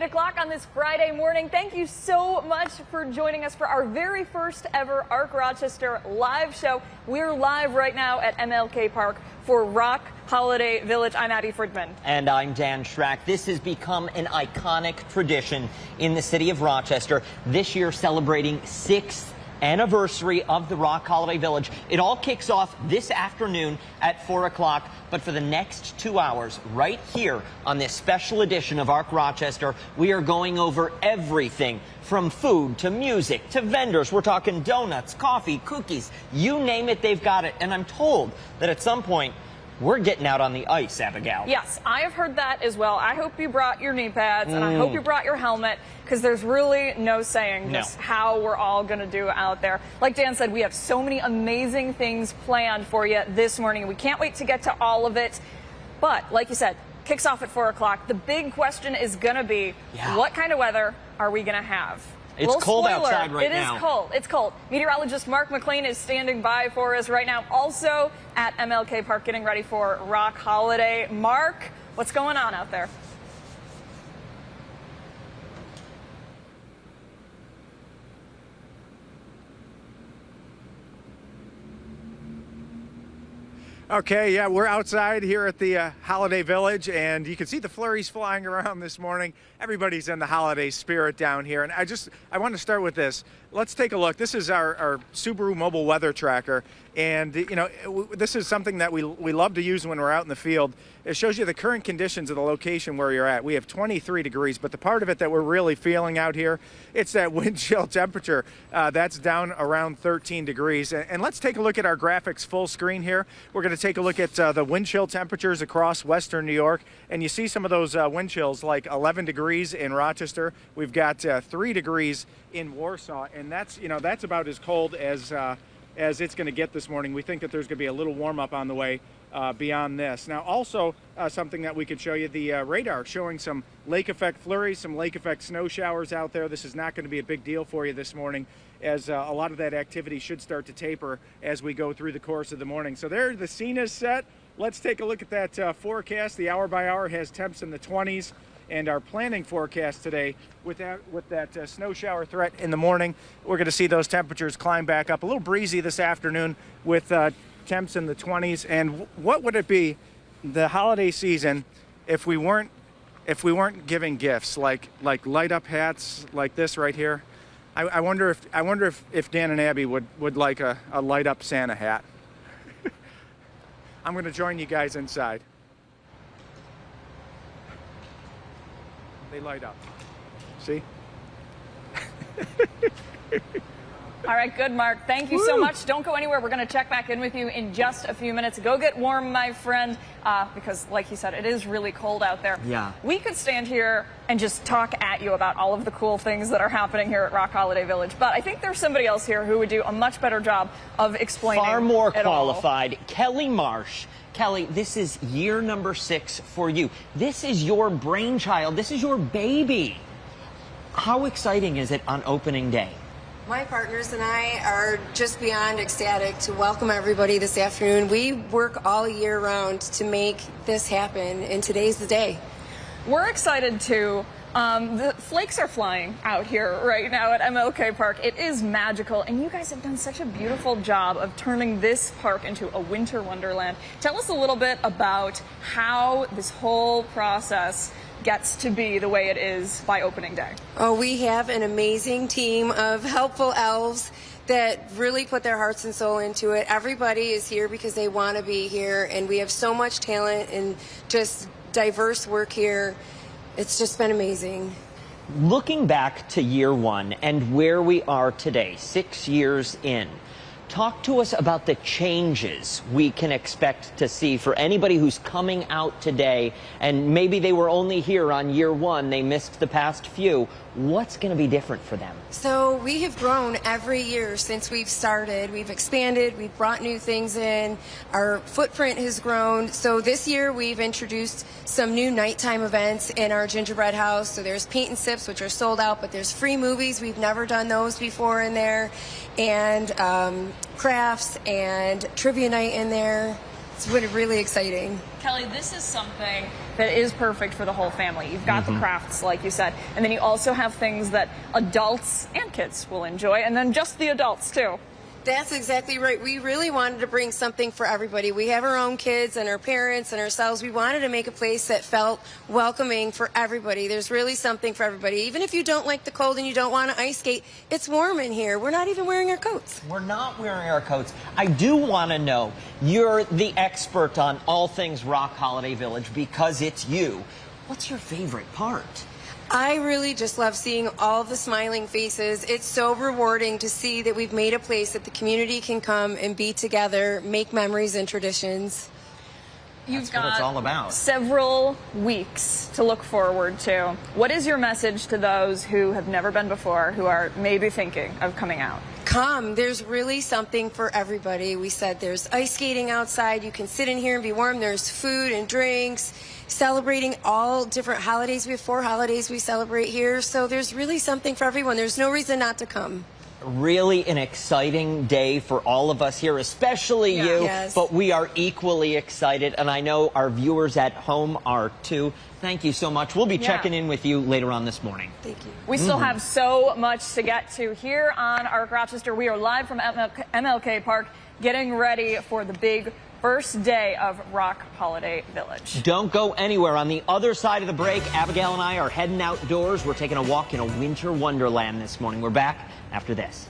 o'clock on this Friday morning. Thank you so much for joining us for our very first ever Arc Rochester live show. We're live right now at MLK Park for Roc Holiday Village. I'm Addie Friedman. And I'm Dan Schrack. This has become an iconic tradition in the city of Rochester. This year celebrating 6th anniversary of the Roc Holiday Village. It all kicks off this afternoon at 4 o'clock, but for the next 2 hours, right here on this special edition of Arc Rochester, we are going over everything from food to music to vendors. We're talking donuts, coffee, cookies, you name it, they've got it. And I'm told that at some point, we're getting out on the ice, Abigail. Yes, I have heard that as well. I hope you brought your knee pads and I hope you brought your helmet, because there's really no saying just how we're all going to do out there. Like Dan said, we have so many amazing things planned for you this morning. We can't wait to get to all of it. But like you said, kicks off at 4 o'clock. The big question is going to be, what kind of weather are we going to have? It's cold outside right now. It is cold. It's cold. Meteorologist Mark McLean is standing by for us right now. Also at MLK Park getting ready for Roc Holiday. Mark, what's going on out there? Okay, yeah, we're outside here at the Holiday Village, and you can see the flurries flying around this morning. Everybody's in the holiday spirit down here, and I want to start with this. Let's take a look. This is our Subaru mobile weather tracker, and you know, this is something that we love to use when we're out in the field. It shows you the current conditions of the location where you're at. We have 23 degrees, but the part of it that we're really feeling out here, it's that wind chill temperature. That's down around 13 degrees. And let's take a look at our graphics full screen here. We're going to take a look at the wind chill temperatures across western New York, and you see some of those wind chills, like 11 degrees in Rochester. We've got 3 degrees in Warsaw, and that's about as cold as it's going to get this morning. We think that there's going to be a little warm up on the way beyond this. Now, also something that we could show you, the radar showing some lake effect flurries, some lake effect snow showers out there. This is not going to be a big deal for you this morning, as a lot of that activity should start to taper as we go through the course of the morning. So there, the scene is set. Let's take a look at that forecast. The hour by hour has temps in the 20s. And our planning forecast today, with that snow shower threat in the morning, we're going to see those temperatures climb back up. A little breezy this afternoon with temps in the 20s. And what would it be, the holiday season, if we weren't giving gifts like light up hats like this right here? I wonder if Dan and Abby would like a light up Santa hat. I'm going to join you guys inside. They light up. See? All right, good, Mark. Thank you so much. Don't go anywhere. We're going to check back in with you in just a few minutes. Go get warm, my friend, because like you said, it is really cold out there. Yeah. We could stand here and just talk at you about all of the cool things that are happening here at Roc Holiday Village, but I think there's somebody else here who would do a much better job of explaining Far more it qualified. all. Kelly Marsh. Kelly, this is year number 6 for you. This is your brainchild. This is your baby. How exciting is it on opening day? My partners and I are just beyond ecstatic to welcome everybody this afternoon. We work all year round to make this happen, and today's the day. We're excited too. The flakes are flying out here right now at MLK Park. It is magical, and you guys have done such a beautiful job of turning this park into a winter wonderland. Tell us a little bit about how this whole process gets to be the way it is by opening day. Oh, we have an amazing team of helpful elves that really put their hearts and soul into it. Everybody is here because they want to be here, and we have so much talent and just diverse work here. It's just been amazing. Looking back to year 1 and where we are today, 6 years in, talk to us about the changes we can expect to see for anybody who's coming out today, and maybe they were only here on year 1, they missed the past few. What's going to be different for them? So we have grown every year since we've started. We've expanded, we've brought new things in, our footprint has grown. So this year we've introduced some new nighttime events in our gingerbread house. So there's paint and sips, which are sold out, but there's free movies. We've never done those before in there. And crafts and trivia night in there. It's been really exciting. Kelly, this is something that is perfect for the whole family. You've got the crafts, like you said, and then you also have things that adults and kids will enjoy, and then just the adults too. That's exactly right. We really wanted to bring something for everybody. We have our own kids and our parents and ourselves. We wanted to make a place that felt welcoming for everybody. There's really something for everybody. Even if you don't like the cold and you don't want to ice skate, it's warm in here. We're not even wearing our coats. We're not wearing our coats. I do want to know, you're the expert on all things Roc Holiday Village because it's you. What's your favorite part? I really just love seeing all the smiling faces. It's so rewarding to see that we've made a place that the community can come and be together, make memories and traditions. You've That's what it's all about. Several weeks to look forward to. What is your message to those who have never been before, who are maybe thinking of coming out? Come, there's really something for everybody. We said there's ice skating outside. You can sit in here and be warm. There's food and drinks, celebrating all different holidays. We have 4 holidays we celebrate here. So there's really something for everyone. There's no reason not to come. Really an exciting day for all of us here, especially you, Yes. but we are equally excited, and I know our viewers at home are too. Thank you so much. We'll be checking in with you later on this morning. Thank you. We still have so much to get to here on Arc Rochester. We are live from MLK Park, getting ready for the big first day of Roc Holiday Village. Don't go anywhere. On the other side of the break, Abigail and I are heading outdoors. We're taking a walk in a winter wonderland this morning. We're back after this.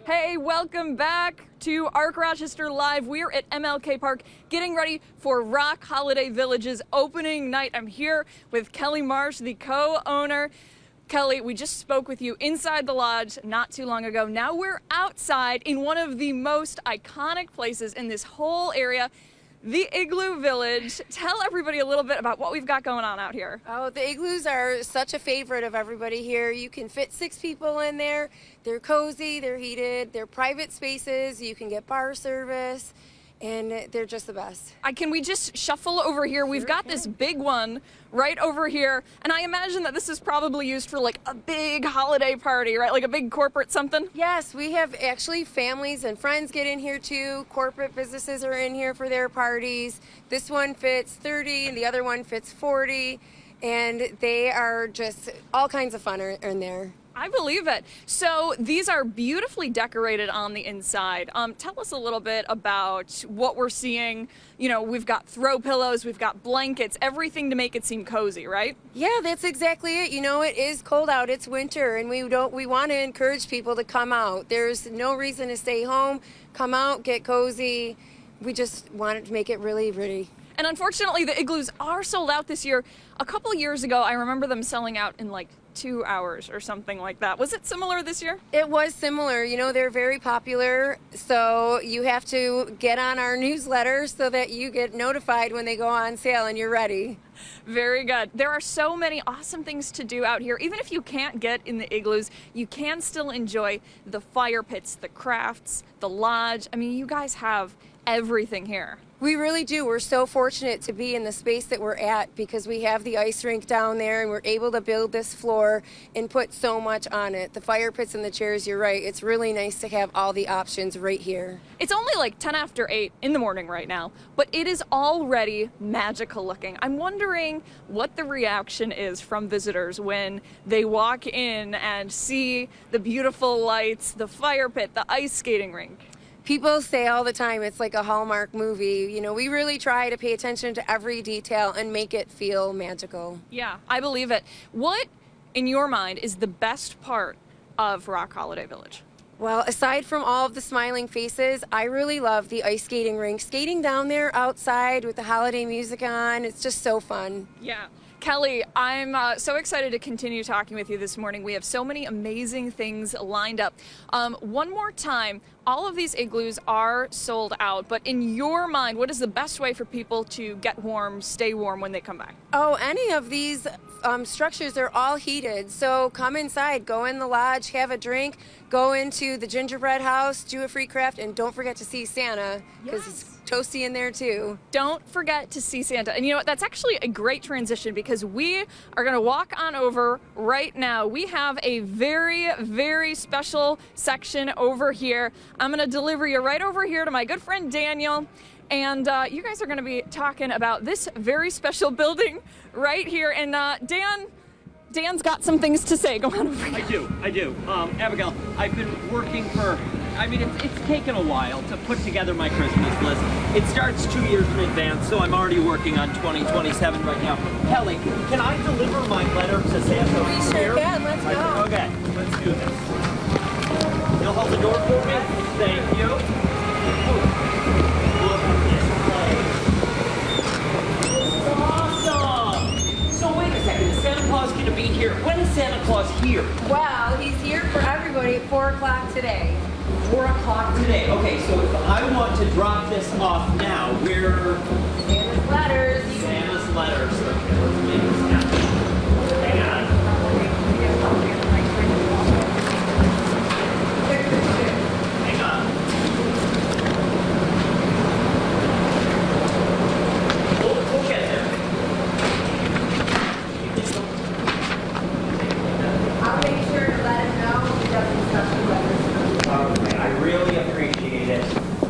Hey, welcome back to Arc Rochester Live. We're at MLK Park getting ready for Roc Holiday Village's opening night. I'm here with Kelly Marsh, the co-owner. Kelly, we just spoke with you inside the lodge not too long ago. Now we're outside in one of the most iconic places in this whole area, the Igloo Village. Tell everybody a little bit about what we've got going on out here. Oh, the igloos are such a favorite of everybody here. You can fit 6 people in there. They're cozy, they're heated, they're private spaces. You can get bar service, and they're just the best. Can we just shuffle over here? We've got this big one right over here, and I imagine that this is probably used for like a big holiday party, right? Like a big corporate something? Yes, we have actually families and friends get in here too. Corporate businesses are in here for their parties. This one fits 30 and the other one fits 40, and they are just all kinds of fun are in there. I believe it. So these are beautifully decorated on the inside. Tell us a little bit about what we're seeing. You know, we've got throw pillows, we've got blankets, everything to make it seem cozy, right? Yeah, that's exactly it. You know, it is cold out, it's winter, and we want to encourage people to come out. There's no reason to stay home. Come out, get cozy. We just wanted to make it really pretty. And unfortunately, the igloos are sold out this year. A couple of years ago, I remember them selling out in like 2 hours or something like that. Was it similar this year? It was similar. You know, they're very popular, so you have to get on our newsletter so that you get notified when they go on sale and you're ready. Very good. There are so many awesome things to do out here. Even if you can't get in the igloos, you can still enjoy the fire pits, the crafts, the lodge. I mean, you guys have everything here. We really do. We're so fortunate to be in the space that we're at because we have the ice rink down there and we're able to build this floor and put so much on it. The fire pits and the chairs, you're right. It's really nice to have all the options right here. It's only like 10 after 8 in the morning right now, but it is already magical looking. I'm wondering what the reaction is from visitors when they walk in and see the beautiful lights, the fire pit, the ice skating rink. People say all the time it's like a Hallmark movie. You know, we really try to pay attention to every detail and make it feel magical. Yeah, I believe it. What, in your mind, is the best part of Roc Holiday Village? Well, aside from all of the smiling faces, I really love the ice skating rink. Skating down there outside with the holiday music on, it's just so fun. Yeah. Kelly, I'm so excited to continue talking with you this morning. We have so many amazing things lined up. One more time, all of these igloos are sold out, but in your mind, what is the best way for people to get warm, stay warm when they come back? Oh, any of these structures, they're all heated. So come inside, go in the lodge, have a drink, go into the gingerbread house, do a free craft, and don't forget to see Santa because Toasty in there too. Don't forget to see Santa. And you know what? That's actually a great transition because we are going to walk on over right now. We have a very, very special section over here. I'm going to deliver you right over here to my good friend Daniel. And you guys are going to be talking about this very special building right here. And Dan's got some things to say. Go on over here. I do. Abigail, I've been working for, it's taken a while to put together my Christmas list. It starts 2 years in advance, so I'm already working on 2027 right now. Kelly, can I deliver my letter to Santa? We sure can. Let's go. Okay, let's do this. You'll hold the door for me? Thank you. Look at this place. This is awesome. So wait a second, is Santa Claus going to be here? When is Santa Claus here? Well, he's here for everybody at 4 o'clock today. 4 o'clock today. Okay, so if I want to drop this off now, where? Santa's letters. Santa's letters. Okay, let's make this happen. Hang on. Hang on. We'll get there. I'll make sure to let him know when he does his special letters. Okay, I really appreciate it.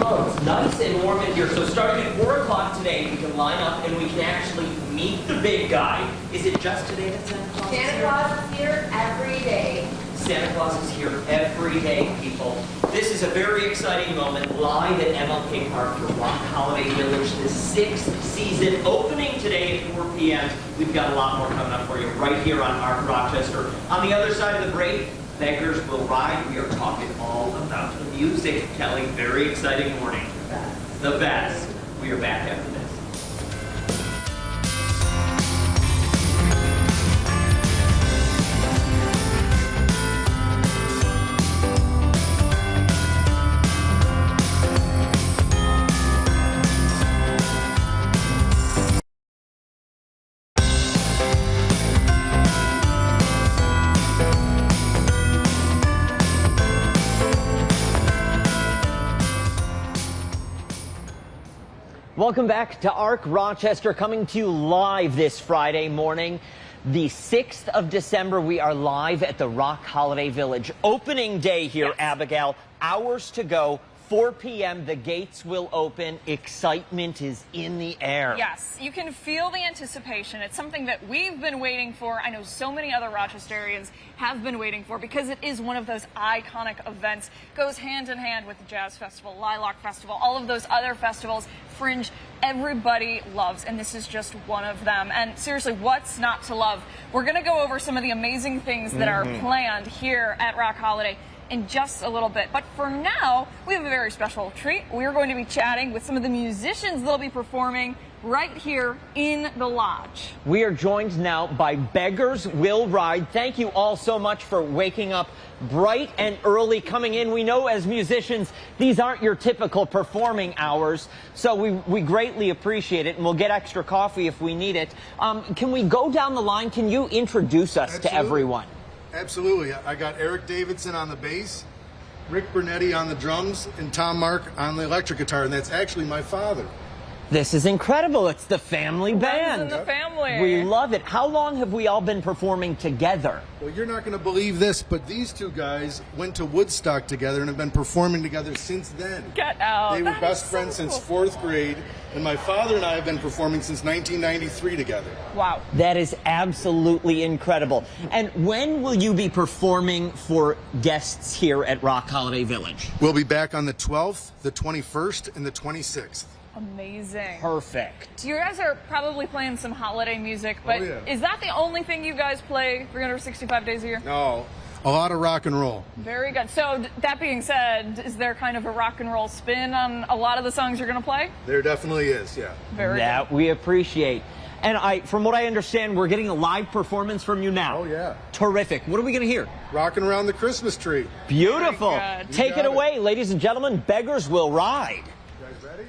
Oh, it's nice and warm in here. So starting at 4 o'clock today, we can line up and we can actually meet the big guy. Is it just today that Santa Claus is Santa here? Claus is here every day. Santa Claus is here every day, people. This is a very exciting moment live at MLK Park for Roc Holiday Village, the 6th season, opening today at 4 p.m. We've got a lot more coming up for you right here on Arc Rochester. On the other side of the break, Beggars Will Ride. We are talking all about the music. Kelly, very exciting morning. The best. We are back after this. Welcome back to Arc Rochester, coming to you live this Friday morning. The 6th of December, we are live at the Roc Holiday Village. Opening day here, yes. Abigail. Hours to go. 4 p.m. the gates will open. Excitement is in the air. Yes, you can feel the anticipation. It's something that we've been waiting for. I know so many other Rochesterians have been waiting for because it is one of those iconic events. Goes hand in hand with the Jazz Festival, Lilac Festival, all of those other festivals, Fringe, everybody loves, and this is just one of them. And seriously, what's not to love? We're going to go over some of the amazing things that are planned here at Roc Holiday in just a little bit. But for now, we have a very special treat. We're going to be chatting with some of the musicians that'll be performing right here in the lodge. We are joined now by Beggars Will Ride. Thank you all so much for waking up bright and early, coming in. We know as musicians, these aren't your typical performing hours, so we greatly appreciate it, and we'll get extra coffee if we need it. Can we go down the line? Can you introduce us to everyone? Absolutely. I got Eric Davidson on the bass, Rick Bernetti on the drums, and Tom Mark on the electric guitar, and that's actually my father. This is incredible. It's the family band. In the family. We love it. How long have we all been performing together? Well, you're not going to believe this, but these two guys went to Woodstock together and have been performing together since then. Get out. They were That best is so friends since cool. 4th grade, and my father and I have been performing since 1993 together. Wow. That is absolutely incredible. And when will you be performing for guests here at Roc Holiday Village? We'll be back on the 12th, the 21st, and the 26th. Amazing. Perfect. You guys are probably playing some holiday music, but yeah. is that the only thing you guys play 365 days a year? No, a lot of rock and roll. Very good. So that being said, is there kind of a rock and roll spin on a lot of the songs you're going to play? There definitely is, yeah. Very That we appreciate. And from what I understand, we're getting a live perforance from you now. Oh, yeah. Terrific. What are we going to hear? Rocking around the Christmas tree. Beautiful. Very good. Take You it got it. away, ladies and gentlemen. Beggars Will Ride. You guys ready?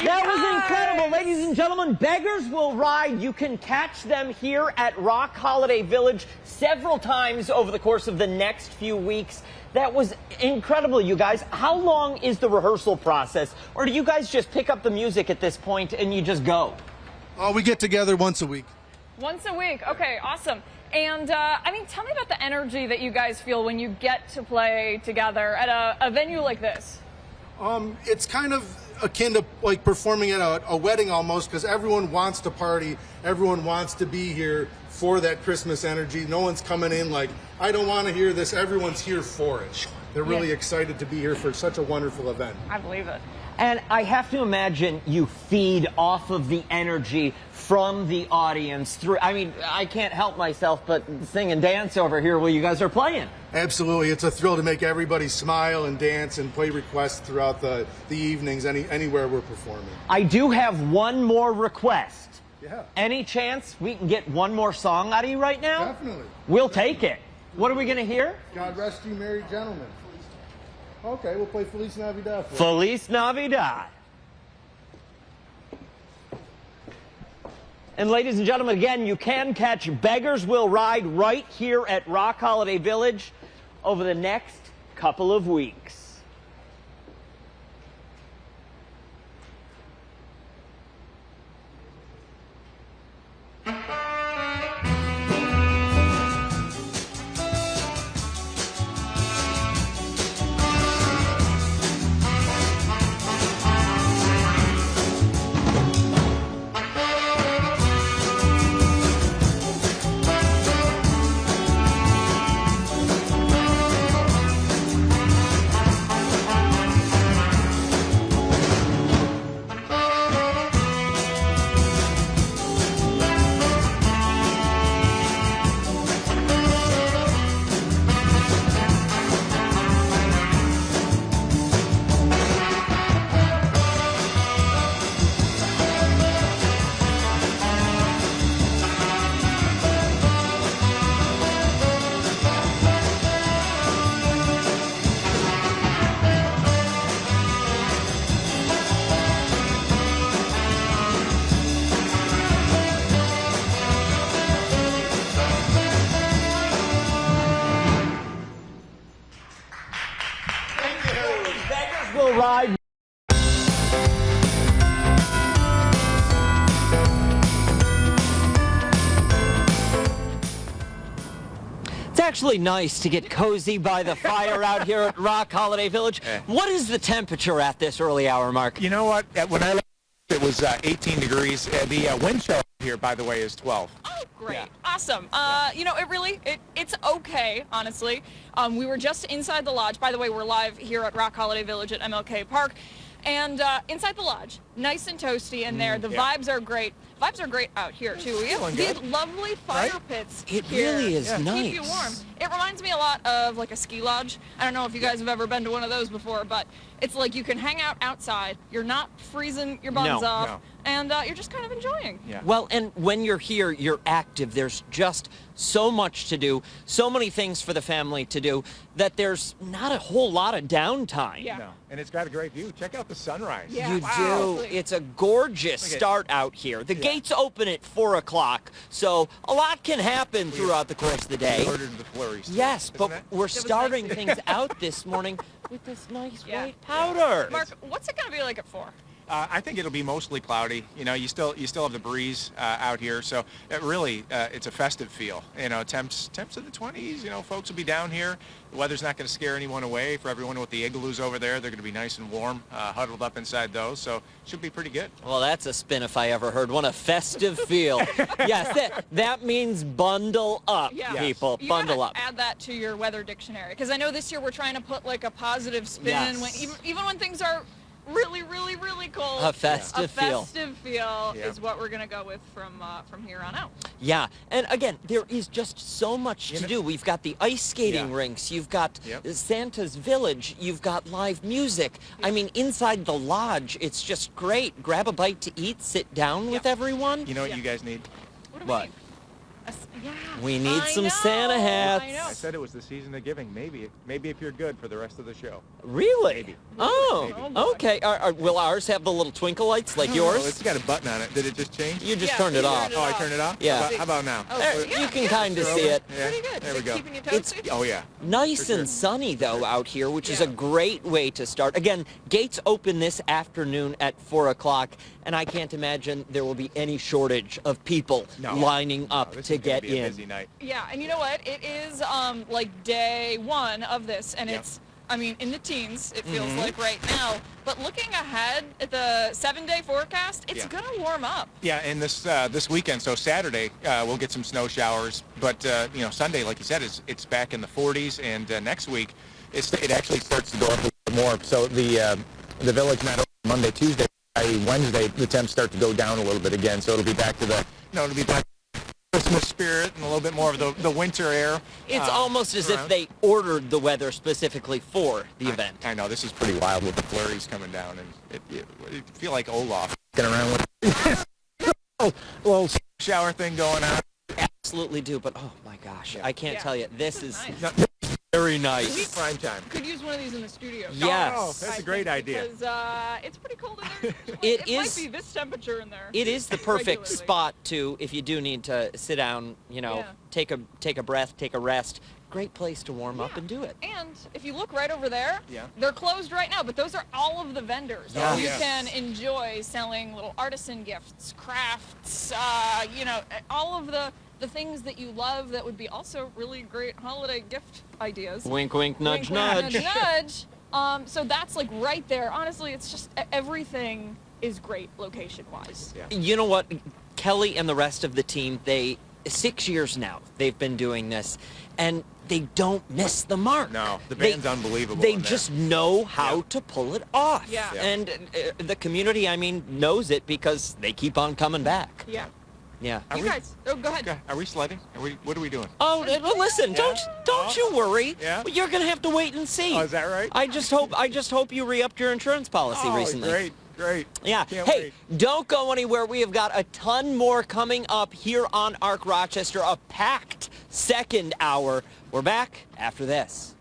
That was incredible. Ladies and gentlemen, Beggars Will Ride. You can catch them here at Roc Holiday Village several times over the course of the next few weeks. That was incredible, you guys. How long is the rehearsal process? Or do you guys just pick up the music at this point and you just go? Oh, we get together once a week. Once a week. Okay, awesome. And, I mean, tell me about the energy that you guys feel when you get to play together at a venue like this. It's kind of akin to like performing at a wedding almost, because everyone wants to party. Everyone wants to be here for that Christmas energy. No one's coming in like, I don't want to hear this. Everyone's here for it. They're really excited to be here for such a wonderful event. I believe it. And I have to imagine you feed off of the energy from the audience through. I mean, I can't help myself but sing and dance over here while you guys are playing. Absolutely. It's a thrill to make everybody smile and dance and play requests throughout the evenings, anywhere we're performing. I do have one more request. Yeah. Any chance we can get one more song out of you right now? Definitely. We'll take it. What are we going to hear? God rest you, merry gentlemen. Okay, we'll play Feliz Navidad. Feliz Navidad. And ladies and gentlemen, again, you can catch Beggars Will Ride right here at Roc Holiday Village over the next couple of weeks. Will Ride. It's actually nice to get cozy by the fire out here at Roc Holiday Village. What is the temperature at this early hour, Mark? You know what? When I left, it was 18 degrees. The wind chill here, by the way, is 12. Oh, great. Yeah. Awesome. You know, it's okay, honestly. We were just inside the lodge. By the way, we're live here at Roc Holiday Village at MLK Park. And inside the lodge, nice and toasty in there. The vibes are great. Vibes are great out here, too. We have these lovely fire pits It here really is to nice. keep you warm. It reminds me a lot of like a ski lodge. I don't know if you guys have ever been to one of those before, but it's like you can hang out outside. You're not freezing your buns off, and you're just kind of enjoying. Yeah. Well, and when you're here, you're active. There's just so much to do, so many things for the family to do, that there's not a whole lot of downtime. Yeah. No. And it's got a great view. Check out the sunrise. Yeah. You do. It's a gorgeous start out here. The gates open at 4 o'clock, so a lot can happen throughout the course of the day. Ordered the flurries. Yes, but it? we're starting things out this morning with this nice white powder. Mark, what's it going to be like at 4? I think it'll be mostly cloudy. You know, you still have the breeze out here, so it's a festive feel. You know, temps in the 20s. You know, folks will be down here. The weather's not going to scare anyone away. For everyone with the igloos over there, they're going to be nice and warm, huddled up inside those. So should be pretty good. Well, that's a spin if I ever heard one. A festive feel. Yes, that means bundle up, people. You bundle gotta up. Add that to your weather dictionary, because I know this year we're trying to put like a positive spin, even when things are really, really, really cold. A festive feel. A festive feel is what we're gonna go with from here on out. Yeah, and again, there is just so much to do. We've got the ice skating rinks. You've got Santa's Village. You've got live music. I mean, inside the lodge, it's just great. Grab a bite to eat, sit down with everyone. You know what you guys need? What do we need? Yeah. We need I some know, Santa hats. I know. I said it was the season of giving. Maybe if you're good for the rest of the show. Really? Maybe. Oh, Maybe. okay. Will ours have the little twinkle lights like Oh, yours? it's got a button on it. Did it just change? You just Yeah, turned it you off. turned it Oh, I off. turned it off? Yeah. How about now? There, yeah, you can yeah. kind of see it. Yeah. Pretty good. There we go. Keeping you It's- toasty. Oh, yeah. Nice For sure. and sunny, though, out here, which is a Yeah. great way to start. Again, gates open this afternoon at 4 o'clock, and I can't imagine there will be any shortage of people lining up This to is gonna get be a in. busy night. Yeah, and you know what? It is like day one of this, and Yeah. it's, I mean, in the teens, it feels Mm-hmm. like right now. But looking ahead at the 7-day forecast, it's Yeah. gonna warm up. Yeah, and this weekend, so Saturday, we'll get some snow showers. But Sunday, like you said, it's back in the 40s, and next week, it actually starts to go up a little more. So the village not open Monday, Tuesday, Wednesday, the temps start to go down a little bit again. So it'll be back to it'll be back to Christmas spirit and a little bit more of the winter air. It's almost as if around. they ordered the weather specifically for the event. I know this is pretty wild with the flurries coming down, and you feel like Olaf getting around with little shower thing going on. Absolutely do, but oh my gosh, I can't Yeah. tell you. This This is is nice. very nice. Prime time. Could use one of these in the studio. Yes. Oh, that's a great idea. Because it's pretty cold in there. It It is- might be this temperature in there. It is the perfect regularly. spot to, if you do need to sit down, Yeah. take a breath, take a rest. Great place to warm up Yeah. and do it. And if you look right over there, Yeah. they're closed right now, but those are all of the vendors. Yeah. You Yeah. can enjoy selling little artisan gifts, crafts, all of the things that you love that would be also really great holiday gift ideas. Wink, wink, nudge, Wink, wink, nudge. nudge, nudge. So that's like right there. Honestly, it's just everything is great location-wise. Yeah. You know what? Kelly and the rest of the team, 6 years now, they've been doing this, and they don't miss the mark. No, the band's unbelievable They in there. just know how Yeah. to pull it off. Yeah. Yeah. And the community, knows it because they keep on coming back. Yeah. Yeah. You guys, go ahead. Okay, are we sledding? What are we doing? Oh, well, listen! Don't you worry. Yeah? You're gonna have to wait and see. Oh, is that right? I just hope you re-upped your insurance policy recently. Great. Yeah. Can't Hey, wait. don't go anywhere. We have got a ton more coming up here on Arc Rochester. A packed second hour. We're back after this.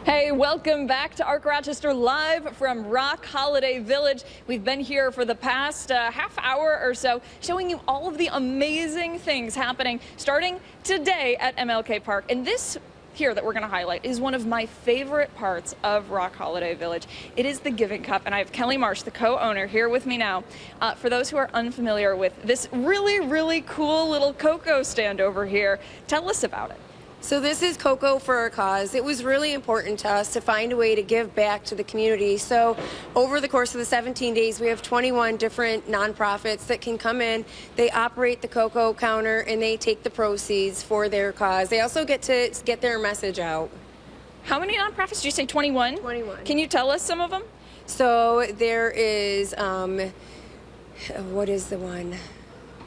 Hey, welcome back to Arc Rochester live from Roc Holiday Village. We've been here for the past half hour or so, showing you all of the amazing things happening starting today at MLK Park. And this here that we're going to highlight is one of my favorite parts of Roc Holiday Village. It is the Giving Cup, and I have Kelly Marsh, the co-owner, here with me now. For those who are unfamiliar with this really, really cool little cocoa stand over here, tell us about it. So this is Cocoa for a Cause. It was really important to us to find a way to give back to the community. So over the course of the 17 days, we have 21 different nonprofits that can come in. They operate the cocoa counter and they take the proceeds for their cause. They also get to get their message out. How many nonprofits did you say? 21? 21. Can you tell us some of them? So there is, what is the one?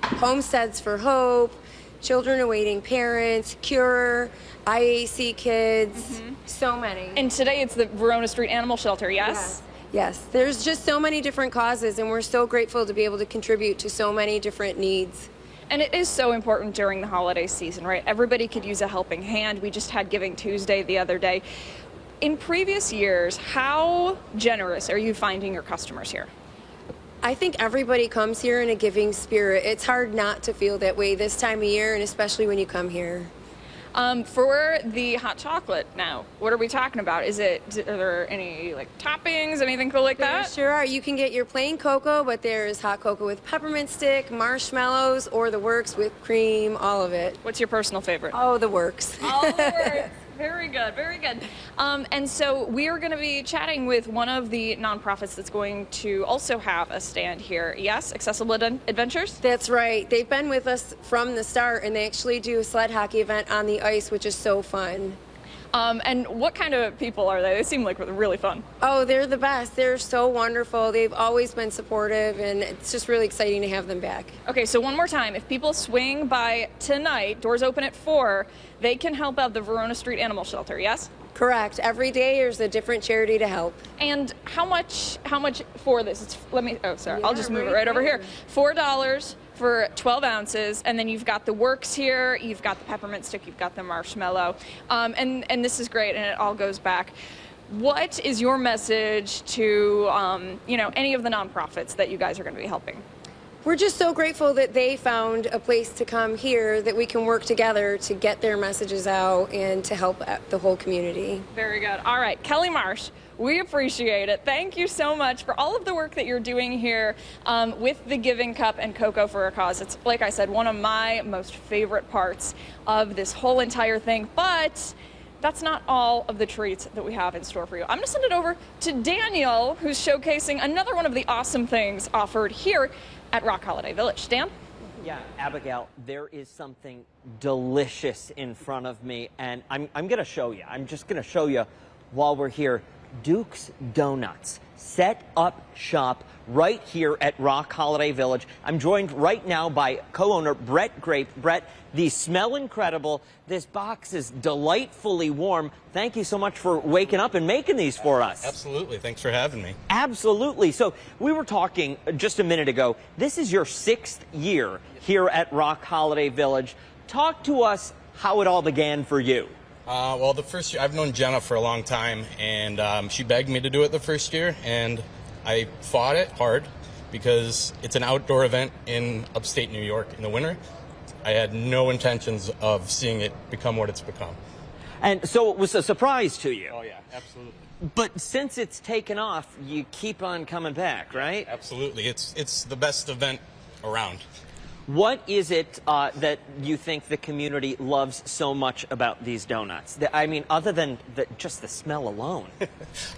Homesteads for Hope, Children Awaiting Parents, Cure, IAC Kids, so many. And today it's the Verona Street Animal Shelter, yes? Yes, there's just so many different causes, and we're so grateful to be able to contribute to so many different needs. And it is so important during the holiday season, right? Everybody could use a helping hand. We just had Giving Tuesday the other day. In previous years, how generous are you finding your customers here? I think everybody comes here in a giving spirit. It's hard not to feel that way this time of year, and especially when you come here. For the hot chocolate now, what are we talking about? Are there any like toppings, anything cool like There that? sure are. You can get your plain cocoa, but there's hot cocoa with peppermint stick, marshmallows, or the works with cream, all of it. What's your personal favorite? Oh, the works. All the words. Very good, very good. And so we are going to be chatting with one of the nonprofits that's going to also have a stand here. Yes, Accessible Adventures? That's right. They've been with us from the start, and they actually do a sled hockey event on the ice, which is so fun. And what kind of people are they? They seem like really fun. Oh, they're the best. They're so wonderful. They've always been supportive, and it's just really exciting to have them back. Okay, so one more time. If people swing by tonight, doors open at 4, they can help out the Verona Street Animal Shelter, yes? Correct. Every day there's a different charity to help. And how much for this? I'll just move it right over here. $4 for 12 ounces, and then you've got the works here, you've got the peppermint stick, you've got the marshmallow, and this is great, and it all goes back. What is your message to any of the nonprofits that you guys are going to be helping? We're just so grateful that they found a place to come here, that we can work together to get their messages out and to help the whole community. Very good. All right, Kelly Marsh, we appreciate it. Thank you so much for all of the work that you're doing here with the Giving Cup and Cocoa for a Cause. It's, like I said, one of my most favorite parts of this whole entire thing, but that's not all of the treats that we have in store for you. I'm going to send it over to Daniel, who's showcasing another one of the awesome things offered here at Roc Holiday Village. Dan? Yeah, Abigail, there is something delicious in front of me, and I'm going to show you. I'm just going to show you while we're here. Duke's Donuts. Set up shop right here at Roc Holiday Village. I'm joined right now by co-owner Brett Grape. Brett, these smell incredible. This box is delightfully warm. Thank you so much for waking up and making these for us. Absolutely. Thanks for having me. Absolutely. So we were talking just a minute ago. This is your 6th year here at Roc Holiday Village. Talk to us how it all began for you. Well, the first year, I've known Jenna for a long time, and she begged me to do it the first year, and I fought it hard because it's an outdoor event in upstate New York in the winter. I had no intentions of seeing it become what it's become. And so it was a surprise to you. Oh, yeah, absolutely. But since it's taken off, you keep on coming back, right? Absolutely. It's the best event around. What is it that you think the community loves so much about these donuts? I mean, other than just the smell alone.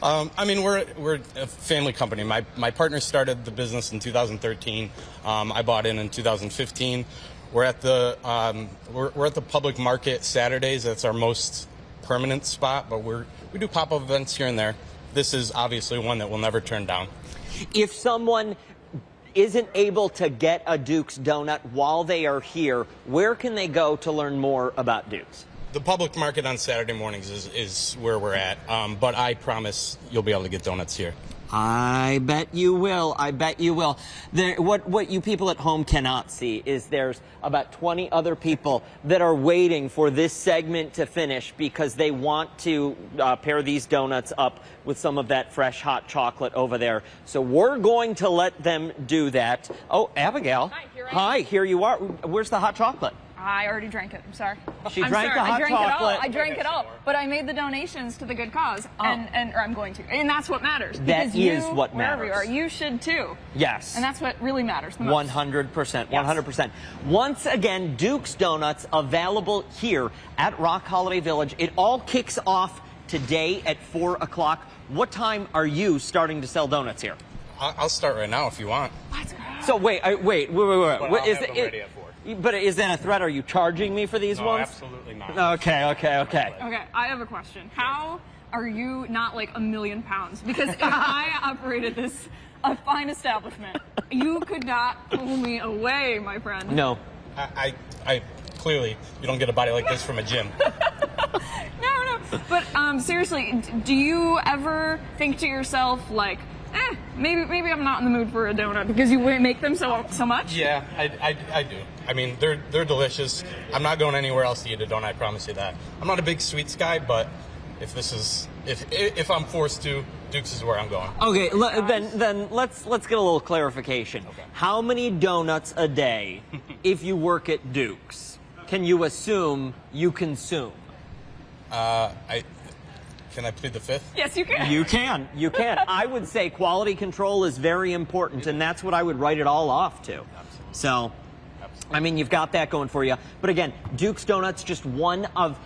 I mean, we're a family company. My partner started the business in 2013. I bought in 2015. We're at the public market Saturdays. That's our most permanent spot, but we do pop-up events here and there. This is obviously one that we'll never turn down. If someone isn't able to get a Duke's donut while they are here, where can they go to learn more about Duke's? The public market on Saturday mornings is where we're at, but I promise you'll be able to get donuts here. I bet you will. I bet you will. What you people at home cannot see is there's about 20 other people that are waiting for this segment to finish because they want to pair these donuts up with some of that fresh hot chocolate over there. So we're going to let them do that. Oh, Abigail. Hi, here I am. Hi, here you are. Where's the hot chocolate? I already drank it. I'm sorry. She drank the hot chocolate. I drank it all. But I made the donations to the good cause, or I'm going to, and that's what matters. That is what wherever matters. You are, you should too. Yes. And that's what really matters the most. 100%. Yes. 100%. Once again, Duke's Donuts available here at Roc Holiday Village. It all kicks off today at 4 o'clock. What time are you starting to sell donuts here? I'll start right now if you want. Let's go. So wait. But I'll have them ready at 4. But is that a threat? Are you charging me for these No, ones? absolutely not. Okay. Okay, I have a question. How are you not like a million pounds? Because if I operated a fine establishment, you could not pull me away, my friend. No. I clearly, you don't get a body like this from a gym. No. But seriously, do you ever think to yourself like, maybe I'm not in the mood for a donut because you make them so much? Yeah, I do. I mean, they're delicious. I'm not going anywhere else to eat a donut, I promise you that. I'm not a big sweets guy, but if I'm forced to, Duke's is where I'm going. Okay, then let's get a little clarification. Okay. How many donuts a day, if you work at Duke's, can you assume you consume? Can I plead the fifth? Yes, you can. You can. I would say quality control is very important, and that's what I would write it all off to. Absolutely. So, I mean, you've got that going for you. But again, Duke's Donuts, just one of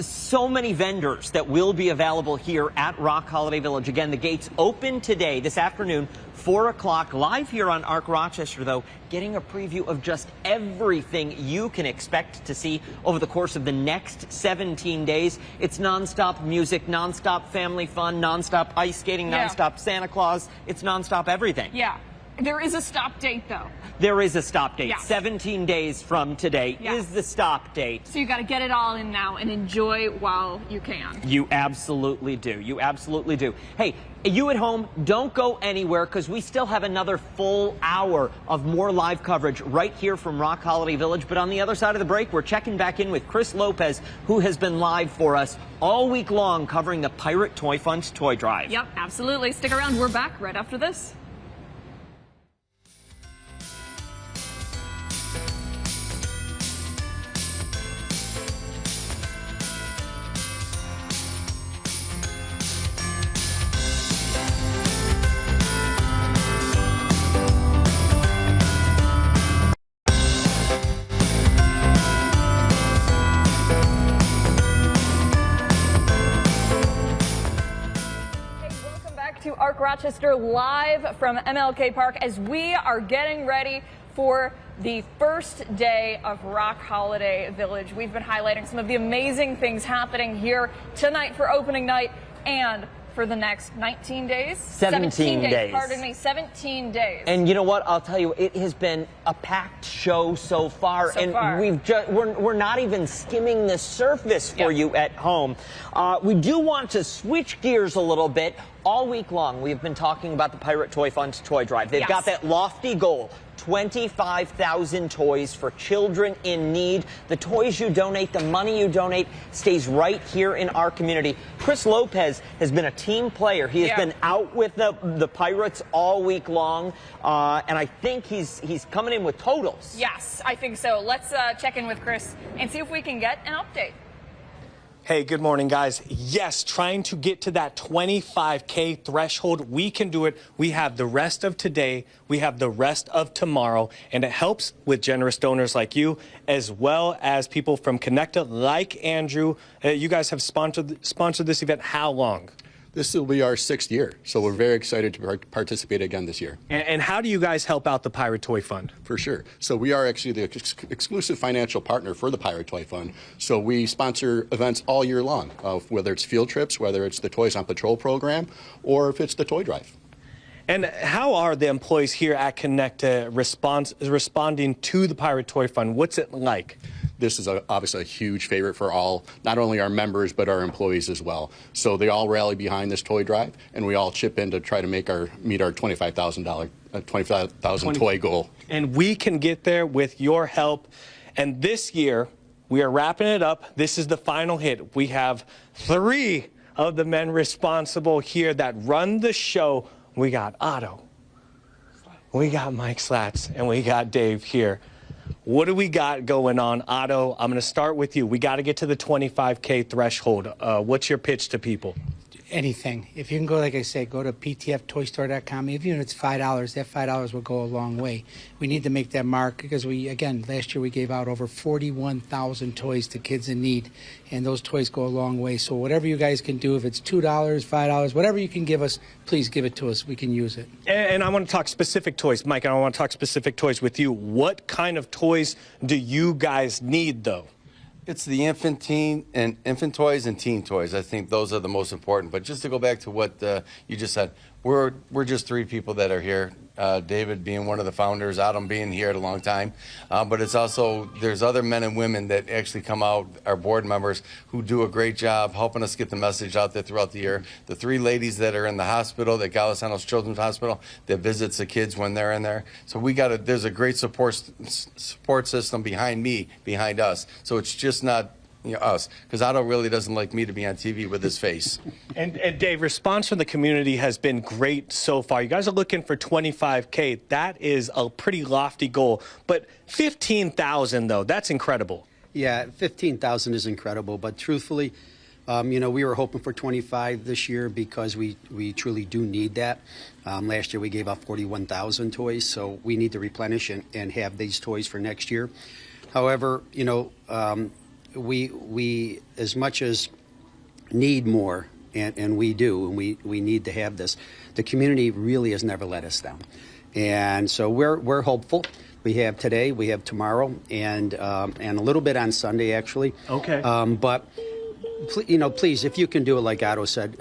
so many vendors that will be available here at Roc Holiday Village. Again, the gates open today, this afternoon, 4 o'clock, live here on Arc Rochester, though, getting a preview of just everything you can expect to see over the course of the next 17 days. It's nonstop music, nonstop family fun, nonstop ice skating, nonstop Santa Claus. It's nonstop everything. Yeah. There is a stop date, though. There is a stop date. Yeah. 17 days from today is the stop date. So you got to get it all in now and enjoy while you can. You absolutely do. You absolutely do. Hey, you at home, don't go anywhere because we still have another full hour of more live coverage right here from Roc Holiday Village. But on the other side of the break, we're checking back in with Chris Lopez, who has been live for us all week long covering the Pirate Toy Fund's toy drive. Yep, absolutely. Stick around. We're back right after this. To Arc Rochester live from MLK Park as we are getting ready for the first day of Roc Holiday Village. We've been highlighting some of the amazing things happening here tonight for opening night and for the next 19 days? 17 days. Pardon me, 17 days. And you know what? I'll tell you, it has been a packed show so far. We're not even skimming the surface for you at home. We do want to switch gears a little bit. All week long, we've been talking about the Pirate Toy Fund's toy drive. They've got that lofty goal. 25,000 toys for children in need. The toys you donate, the money you donate stays right here in our community. Chris Lopez has been a team player. He has been out with the Pirates all week long, and I think he's coming in with totals. Yes, I think so. Let's check in with Chris and see if we can get an update. Hey, good morning, guys. Yes, trying to get to that 25K threshold. We can do it. We have the rest of today. We have the rest of tomorrow. And it helps with generous donors like you, as well as people from Connecta like Andrew. You guys have sponsored this event how long? This will be our 6th year, so we're very excited to participate again this year. And how do you guys help out the Pirate Toy Fund? For sure. So we are actually the exclusive financial partner for the Pirate Toy Fund. So we sponsor events all year long, whether it's field trips, whether it's the Toys on Patrol program, or if it's the toy drive. And how are the employees here at Connecta responding to the Pirate Toy Fund? What's it like? This is obviously a huge favorite for all, not only our members, but our employees as well. So they all rally behind this toy drive, and we all chip in to try to meet our $25,000 toy goal. And we can get there with your help. And this year, we are wrapping it up. This is the final hit. We have 3 of the men responsible here that run the show. We got Otto, we got Mike Slats, and we got Dave here. What do we got going on? Otto, I'm going to start with you. We got to get to the 25K threshold. What's your pitch to people? Anything. If you can go, like I say, go to ptftoystore.com. Even if it's $5, that $5 will go a long way. We need to make that mark because last year we gave out over 41,000 toys to kids in need, and those toys go a long way. So whatever you guys can do, if it's $2, $5, whatever you can give us, please give it to us. We can use it. And I want to talk specific toys. Mike, I want to talk specific toys with you. What kind of toys do you guys need, though? It's the infant toys and teen toys. I think those are the most important. But just to go back to what you just said, we're just 3 people that are here. David being one of the founders, Adam being here at a long time. But it's also, there's other men and women that actually come out, our board members, who do a great job helping us get the message out there throughout the year. The 3 ladies that are in the hospital, the Galasanos Children's Hospital, that visits the kids when they're in there. So there's a great support system behind us. So it's just not us, because Otto really doesn't like me to be on TV with his face. And Dave, response from the community has been great so far. You guys are looking for 25K. That is a pretty lofty goal, but 15,000 though, that's incredible. Yeah, 15,000 is incredible, but truthfully, we were hoping for 25 this year because we truly do need that. Last year we gave out 41,000 toys, so we need to replenish and have these toys for next year. However, we as much as need more, and we do, and we need to have this. The community really has never let us down, and so we're hopeful. We have today, we have tomorrow, and a little bit on Sunday actually. Okay. But you know, please, if you can do it like Otto said,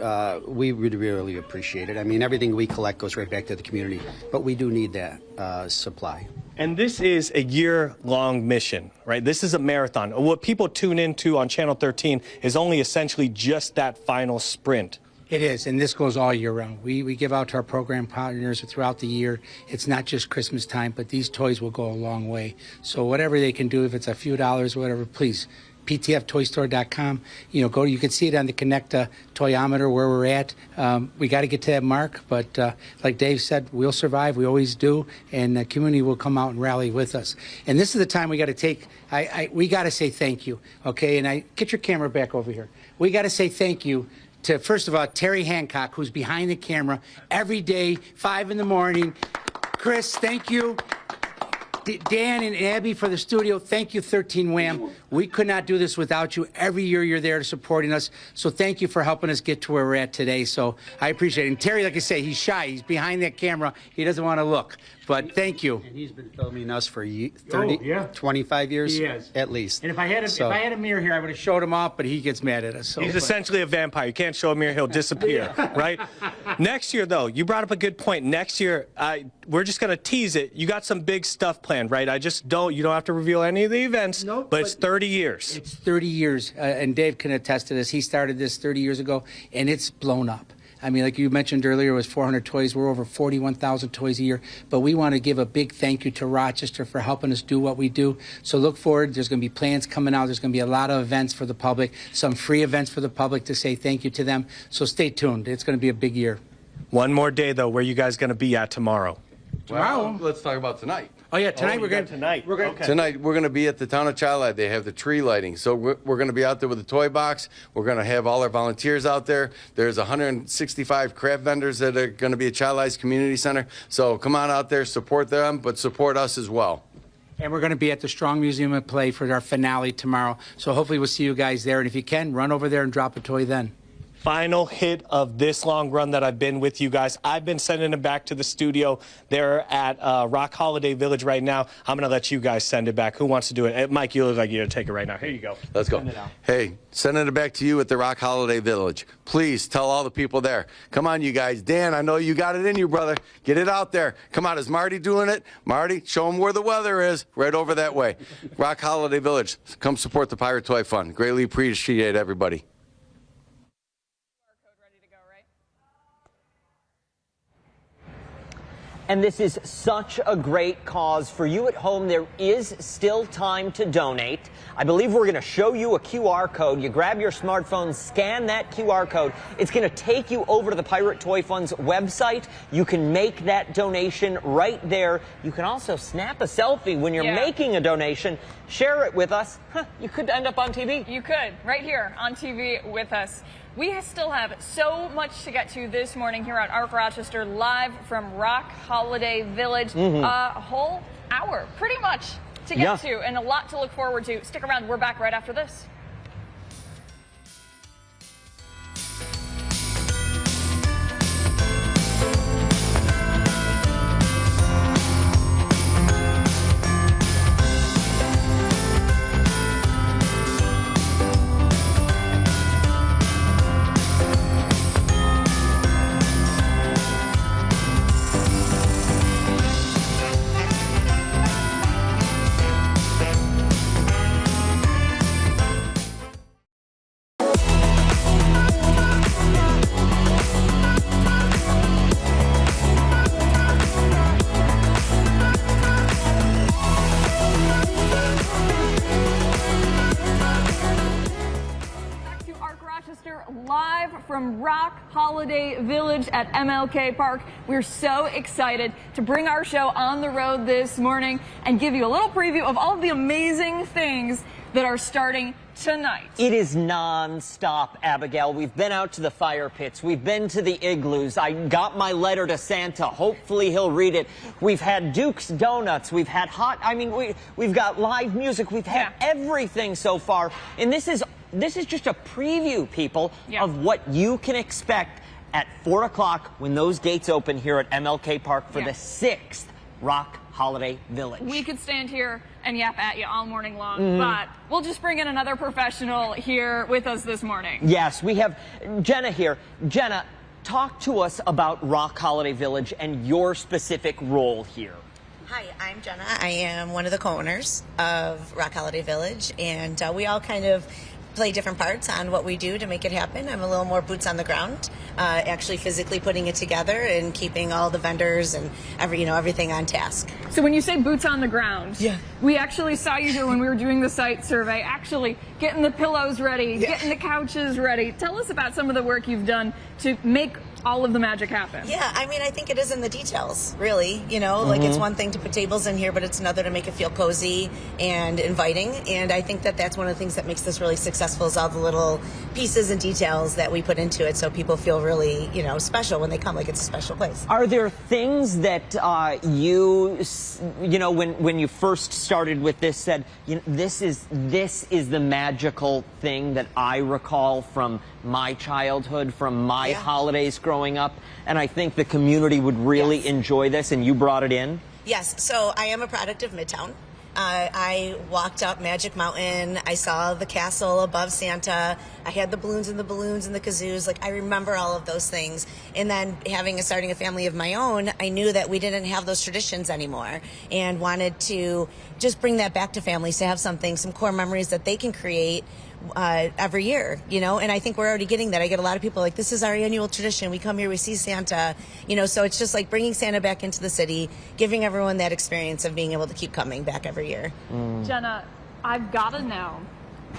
we would really appreciate it. I mean, everything we collect goes right back to the community, but we do need that supply. And this is a year-long mission, right? This is a marathon. What people tune into on Channel 13 is only essentially just that final sprint. It is, and this goes all year round. We give out to our program partners throughout the year. It's not just Christmas time, but these toys will go a long way. So whatever they can do, if it's a few dollars, whatever, please, ptftoystore.com. You know, you can see it on the Connect toyometer where we're at. We got to get to that mark, but like Dave said, we'll survive. We always do, and the community will come out and rally with us. And this is the time we got to take. We got to say thank you, okay? And get your camera back over here. We got to say thank you to, first of all, Terry Hancock, who's behind the camera every day, 5 in the morning. Chris, thank you. Dan and Abby for the studio. Thank you, 13 Wham. We could not do this without you. Every year you're there supporting us. So thank you for helping us get to where we're at today. So I appreciate it. And Terry, like I say, he's shy. He's behind that camera. He doesn't want to look. But thank you. And he's been filming us for 25 years He has. at least. And if I had a mirror here, I would have showed him off, but he gets mad at us. So, He's essentially a vampire. You can't show him here, he'll disappear, right? Next year, though, you brought up a good point. Next year, we're just going to tease it. You got some big stuff planned, right? You don't have to reveal any of the events, but it's 30 years. It's 30 years, and Dave can attest to this. He started this 30 years ago, and it's blown up. I mean, like you mentioned earlier, it was 400 toys. We're over 41,000 toys a year. But we want to give a big thank you to Rochester for helping us do what we do. So look forward. There's going to be plans coming out. There's going to be a lot of events for the public, some free events for the public to say thank you to them. So stay tuned. It's going to be a big year. One more day, though. Where are you guys going to be at tomorrow? Tomorrow? Well, let's talk about tonight. Oh, yeah, tonight we're going Tonight we're going to be at the Town of Child. They have the tree lighting. So we're going to be out there with the toy box. We're going to have all our volunteers out there. There's 165 craft vendors that are going to be at Child Lives Community Center. So come on out there, support them, but support us as well. And we're going to be at the Strong Museum of Play for our finale tomorrow. So hopefully we'll see you guys there. And if you can, run over there and drop a toy then. Final hit of this long run that I've been with you guys. I've been sending it back to the studio. They're at Roc Holiday Village right now. I'm going to let you guys send it back. Who wants to do it? Mike, you look like you're going to take it right now. Here you go. Let's go. Hey, sending it back to you at the Roc Holiday Village. Please tell all the people there. Come on, you guys. Dan, I know you got it in you, brother. Get it out there. Come on, is Marty doing it? Marty, show them where the weather is. Right over that way. Roc Holiday Village. Come support the Pirate Toy Fund. Greatly appreciate everybody. And this is such a great cause. For you at home, there is still time to donate. I believe we're going to show you a QR code. You grab your smartphone, scan that QR code. It's going to take you over to the Pirate Toy Fund's website. You can make that donation right there. You can also snap a selfie when you're making a donation. Share it with us. You could end up on TV. You could, right here on TV with us. We still have so much to get to this morning here at Arc Rochester, live from Roc Holiday Village. A whole hour, pretty much, to get to, and a lot to look forward to. Stick around. We're back right after this. from Roc Holiday Village at MLK Park. We're so excited to bring our show on the road this morning and give you a little preview of all of the amazing things that are starting tonight. It is non-stop, Abigail. We've been out to the fire pits. We've been to the igloos. I got my letter to Santa. Hopefully he'll read it. We've had Duke's Donuts. We've had we've got live music. We've had everything so far. And this is just a preview, people, of what you can expect at 4 o'clock when those gates open here at MLK Park for the 6th Roc Holiday Village. We could stand here and yap at you all morning long, but we'll just bring in another professional here with us this morning. Yes, we have Jenna here. Jenna, talk to us about Roc Holiday Village and your specific role here. Hi, I'm Jenna. I am one of the co-owners of Roc Holiday Village, and we all kind of play different parts on what we do to make it happen. I'm a little more boots on the ground, actually physically putting it together and keeping all the vendors and everything on task. So when you say boots on the ground, we actually saw you here when we were doing the site survey, actually getting the pillows ready, getting the couches ready. Tell us about some of the work you've done to make all of the magic happen. Yeah, I mean, I think it is in the details, really. Like it's one thing to put tables in here, but it's another to make it feel cozy and inviting. And I think that that's one of the things that makes this really successful is all the little pieces and details that we put into it so people feel really, special when they come, like it's a special place. Are there things that when you first started with this said, this is the magical thing that I recall from my childhood, from my holidays growing up, and I think the community would really enjoy this, and you brought it in? Yes, so I am a product of Midtown. I walked up Magic Mountain. I saw the castle above Santa. I had the balloons and the kazoos. Like, I remember all of those things. And then starting a family of my own, I knew that we didn't have those traditions anymore and wanted to just bring that back to families to have some core memories that they can create every year, and I think we're already getting that. I get a lot of people like, this is our annual tradition. We come here, we see Santa, so it's just like bringing Santa back into the city, giving everyone that experience of being able to keep coming back every year. Jenna, I've got to know,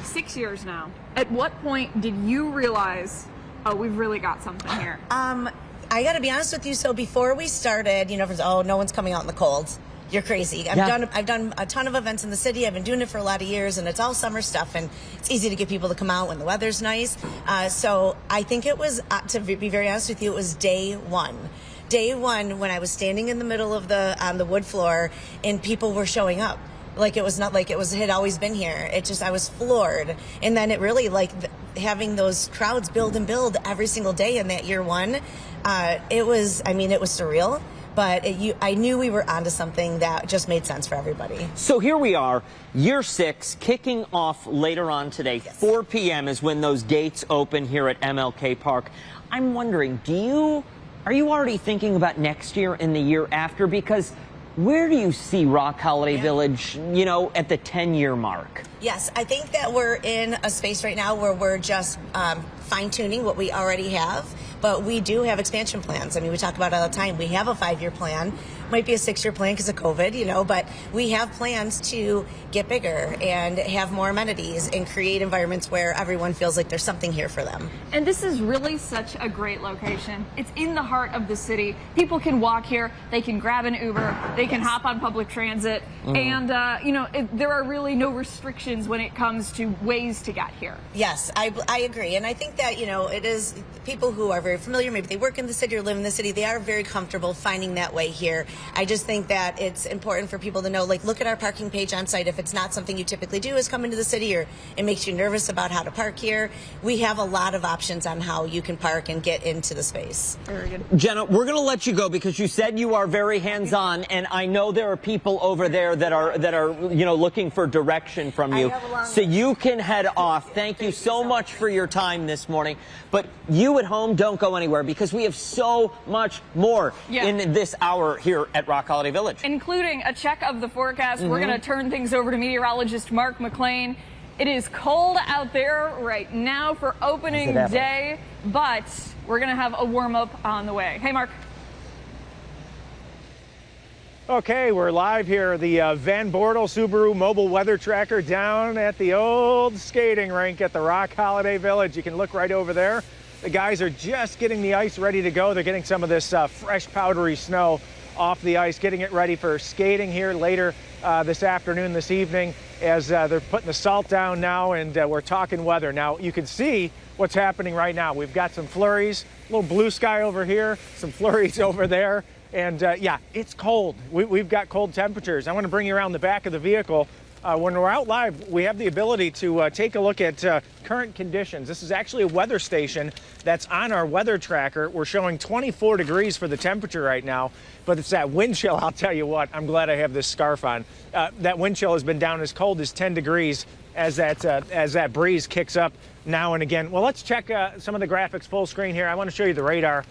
6 years now, at what point did you realize, oh, we've really got something here? I got to be honest with you. So before we started, no one's coming out in the cold. You're crazy. I've done a ton of events in the city. I've been doing it for a lot of years, and it's all summer stuff, and it's easy to get people to come out when the weather's nice. So I think it was, to be very honest with you, it was day one. Day one when I was standing in the middle of on the wood floor, and people were showing up. Like, it was not like had always been here. It just, I was floored. And then it really, having those crowds build and build every single day in that year one, it was surreal. But I knew we were onto something that just made sense for everybody. So here we are, year 6, kicking off later on today. 4 p.m. is when those gates open here at MLK Park. I'm wondering, are you already thinking about next year and the year after? Because where do you see Roc Holiday Village, at the 10-year mark? Yes, I think that we're in a space right now where we're just fine-tuning what we already have. But we do have expansion plans. I mean, we talk about it all the time. We have a 5-year plan. Might be a 6-year plan because of COVID, but we have plans to get bigger and have more amenities and create environments where everyone feels like there's something here for them. And this is really such a great location. It's in the heart of the city. People can walk here. They can grab an Uber. They can hop on public transit. And, there are really no restrictions when it comes to ways to get here. Yes, I agree. And I think that, it is people who are very familiar, maybe they work in the city or live in the city, they are very comfortable finding that way here. I just think that it's important for people to know, look at our parking page on site. If it's not something you typically do is come into the city, or it makes you nervous about how to park here, we have a lot of options on how you can park and get into the space. Very good. Jenna, we're going to let you go because you said you are very hands-on, and I know there are people over there that are looking for direction from you. So you can head off. Thank you so much for your time this morning. But you at home, don't go anywhere because we have so much more in this hour here at Roc Holiday Village. Including a check of the forecast. We're going to turn things over to meteorologist Mark McLean. It is cold out there right now for opening day, but we're going to have a warm-up on the way. Hey, Mark. Okay, we're live here, the Van Bortle Subaru mobile weather tracker down at the old skating rink at the Roc Holiday Village. You can look right over there. The guys are just getting the ice ready to go. They're getting some of this fresh powdery snow off the ice, getting it ready for skating here later this afternoon, this evening, as they're putting the salt down now, and we're talking weather. Now, you can see what's happening right now. We've got some flurries, a little blue sky over here, some flurries over there, and yeah, it's cold. We've got cold temperatures. I want to bring you around the back of the vehicle. When we're out live, we have the ability to take a look at current conditions. This is actually a weather station that's on our weather tracker. We're showing 24 degrees for the temperature right now, but it's that wind chill. I'll tell you what, I'm glad I have this scarf on. That wind chill has been down as cold as 10 degrees as that breeze kicks up now and again. Well, let's check some of the graphics full screen here. I want to show you the radar.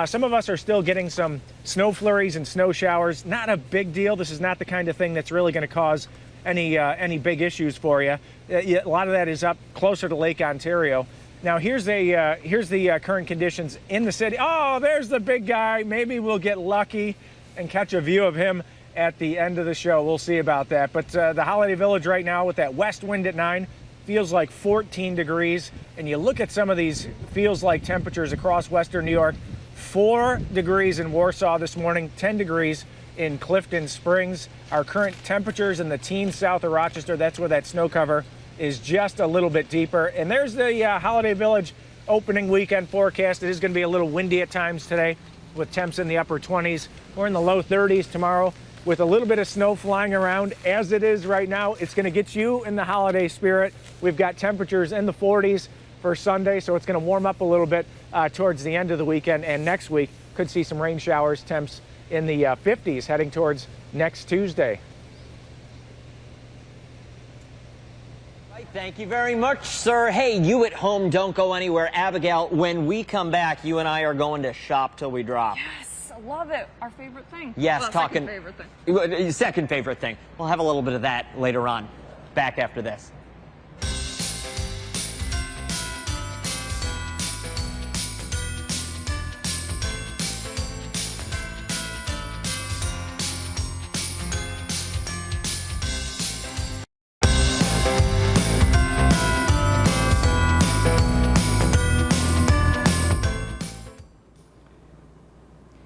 Some of us are still getting some snow flurries and snow showers. Not a big deal. This is not the kind of thing that's really going to cause any big issues for you. A lot of that is up closer to Lake Ontario. Now here's the current conditions in the city. Oh, there's the big guy. Maybe we'll get lucky and catch a view of him at the end of the show. We'll see about that. But the Holiday Village right now with that west wind at 9 feels like 14 degrees. And you look at some of these feels like temperatures across western New York. 4 degrees in Warsaw this morning, 10 degrees in Clifton Springs. Our current temperatures in the teens south of Rochester, that's where that snow cover is just a little bit deeper. And there's the Holiday Village opening weekend forecast. It is going to be a little windy at times today with temps in the upper 20s. We're in the low 30s tomorrow with a little bit of snow flying around. As it is right now, it's going to get you in the holiday spirit. We've got temperatures in the 40s for Sunday, so it's going to warm up a little bit towards the end of the weekend. And next week could see some rain showers, temps in the 50s heading towards next Tuesday. Right, thank you very much, sir. Hey, you at home, don't go anywhere. Abigail, when we come back, you and I are going to shop till we drop. Yes, I love it. Our favorite thing. Yes, well, talking. second favorite thing. Second favorite thing. We'll have a little bit of that later on. Back after this.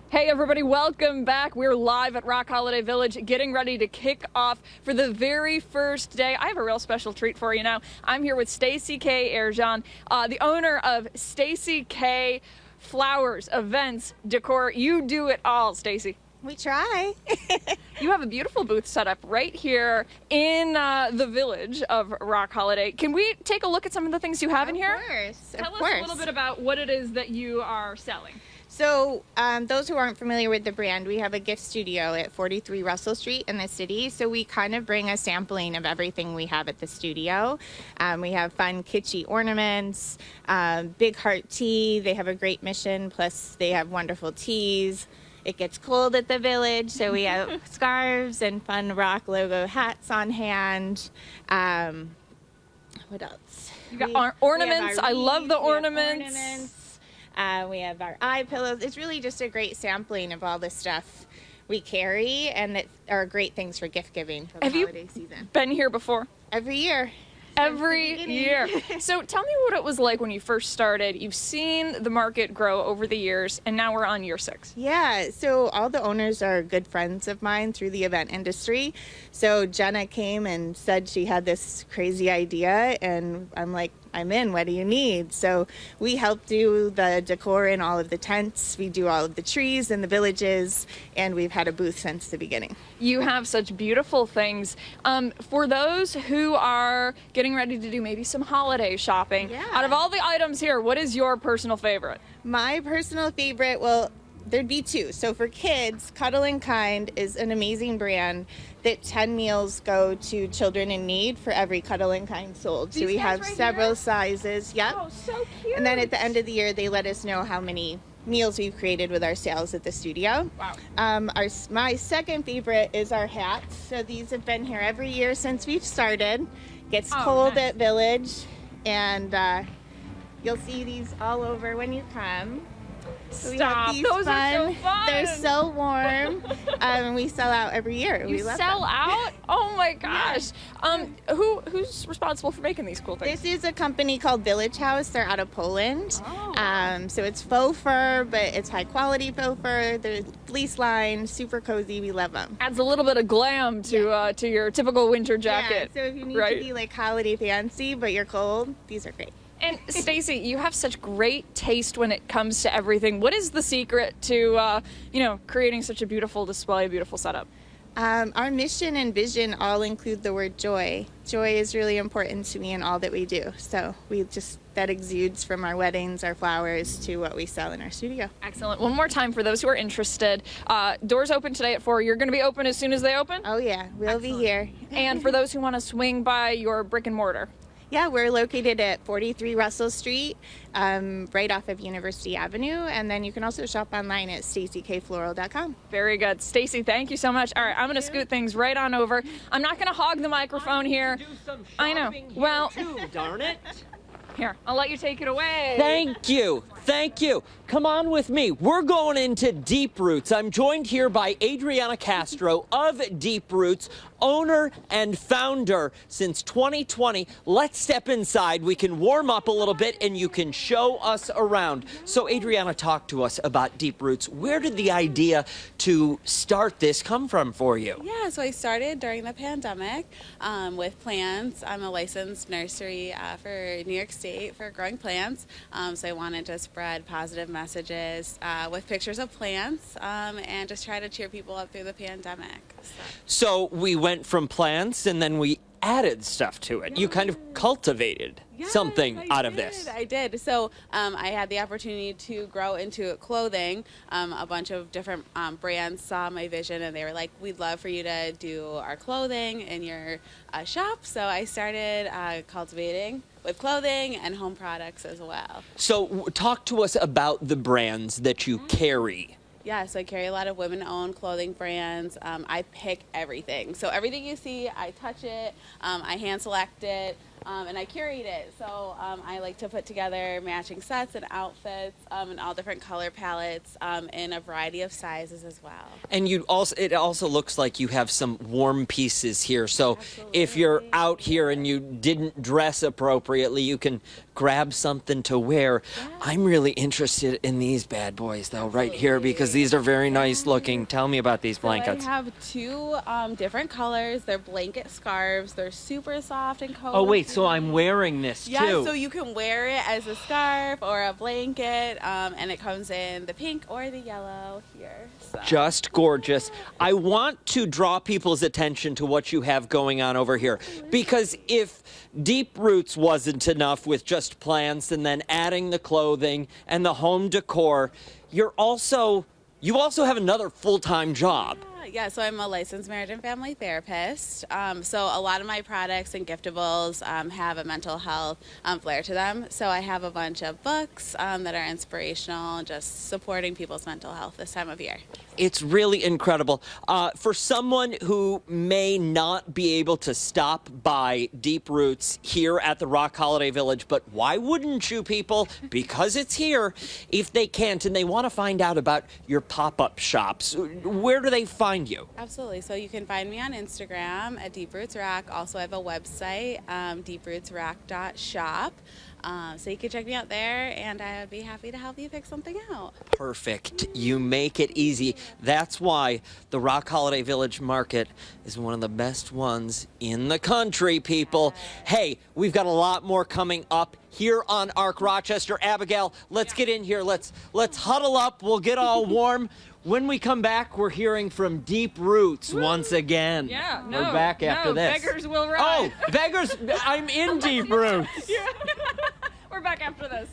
Hey everybody, welcome back. We're live at Roc Holiday Village, getting ready to kick off for the very first day. I have a real special treat for you now. I'm here with Stacy K. Erjan, the owner of Stacy K. Flowers, Events, Decor. You do it all, Stacy. We try. You have a beautiful booth set up right here in the village of Roc Holiday. Can we take a look at some of the things you have in here? Of course. Tell us a little bit about what it is that you are selling. So those who aren't familiar with the brand, we have a gift studio at 43 Russell Street in the city. So we kind of bring a sampling of everything we have at the studio. We have fun, kitschy ornaments, Big Heart Tea. They have a great mission. Plus, they have wonderful teas. It gets cold at the village, so we have scarves and fun Rock logo hats on hand. What else? You got ornaments. I love the ornaments. We have our eye pillows. It's really just a great sampling of all the stuff we carry and that are great things for gift giving for the holiday season. Been here before? Every year. Every year. So tell me what it was like when you first started. You've seen the market grow over the years, and now we're on year 6. Yeah, so all the owners are good friends of mine through the event industry. So Jenna came and said she had this crazy idea, and I'm like, I'm in, what do you need? So we help do the decor in all of the tents. We do all of the trees in the villages, and we've had a booth since the beginning. You have such beautiful things. For those who are getting ready to do maybe some holiday shopping, out of all the items here, what is your personal favorite? My personal favorite, well, there'd be 2. So for kids, Cuddle and Kind is an amazing brand that 10 meals go to children in need for every Cuddle and Kind sold. So we have several sizes. Yep. Oh, so cute. And then at the end of the year, they let us know how many meals we've created with our sales at the studio. Wow. My second favorite is our hats. So these have been here every year since we've started. Gets cold at Village, and you'll see these all over when you come. So Stop. Those are so fun. They're so warm. We sell out every year. You we love sell them. out? Oh my gosh. Who's responsible for making these cool things? This is a company called Village House. They're out of Poland. Oh. So it's faux fur, but it's high quality faux fur. They're fleece lined, super cozy. We love them. Adds a little bit of glam to your typical winter jacket. Yeah, so if you need right? to be like holiday fancy, but you're cold, these are great. And Stacy, you have such great taste when it comes to everything. What is the secret to, creating such a beautiful display, a beautiful setup? Our mission and vision all include the word joy. Joy is really important to me in all that we do. So that exudes from our weddings, our flowers, to what we sell in our studio. Excellent. One more time for those who are interested. Doors open today at 4. You're going to be open as soon as they open? Oh yeah, we'll be here. And for those who want to swing by your brick and mortar? Yeah, we're located at 43 Russell Street, right off of University Avenue, and then you can also shop online at stacykfloral.com. Very good. Stacy, thank you so much. All right, I'm going to scoot things right on over. I'm not going to hog the microphone here. I know. Well, too, darn it. Here, I'll let you take it away. Thank you. Thank you. Come on with me. We're going into Deep Roots. I'm joined here by Adriana Castro of Deep Roots, owner and founder since 2020. Let's step inside. We can warm up a little bit and you can show us around. So Adriana, talk to us about Deep Roots. Where did the idea to start this come from for you? Yeah, so I started during the pandemic with plants. I'm a licensed nursery for New York State for growing plants. So I wanted to spread positive messages with pictures of plants and just try to cheer people up through the pandemic. So we went from plants and then we added stuff to it. You kind of cultivated something out of this. I did. So I had the opportunity to grow into clothing. A bunch of different brands saw my vision and they were like, we'd love for you to do our clothing in your shop. So I started cultivating with clothing and home products as well. So talk to us about the brands that you carry. Yeah, so I carry a lot of women-owned clothing brands. I pick everything. So everything you see, I touch it, I hand select it, and I curate it. So I like to put together matching sets and outfits in all different color palettes in a variety of sizes as well. And it also looks like you have some warm pieces here. So if you're out here and you didn't dress appropriately, you can grab something to wear. I'm really interested in these bad boys though, right here, because these are very nice looking. Tell me about these blankets. So I have two different colors. They're blanket scarves. They're super soft and cozy. Oh wait, so I'm wearing this too. Yeah, so you can wear it as a scarf or a blanket, and it comes in the pink or the yellow here. So. Just gorgeous. I want to draw people's attention to what you have going on over here, because if Deep Roots wasn't enough with just plants and then adding the clothing and the home decor, you also have another full-time job. Yeah, so I'm a licensed marriage and family therapist. So a lot of my products and giftables have a mental health flair to them. So I have a bunch of books that are inspirational, just supporting people's mental health this time of year. It's really incredible. For someone who may not be able to stop by Deep Roots here at the Roc Holiday Village, but why wouldn't you people? Because it's here. If they can't and they want to find out about your pop-up shops, where do they find you? Absolutely. So you can find me on Instagram at Deep Roots Roc. Also, I have a website, deeprootsroc.shop. So you can check me out there, and I would be happy to help you pick something out. Perfect. You make it easy. That's why the Roc Holiday Village Market is one of the best ones in the country, people. Hey, we've got a lot more coming up here on Arc Rochester. Abigail, let's get in here. Let's huddle up. We'll get all warm. When we come back, we're hearing from Deep Roots once again. Yeah, we're back after this. Beggars will rise. Oh, beggars! I'm in Deep Roots. Yeah. We're back after this.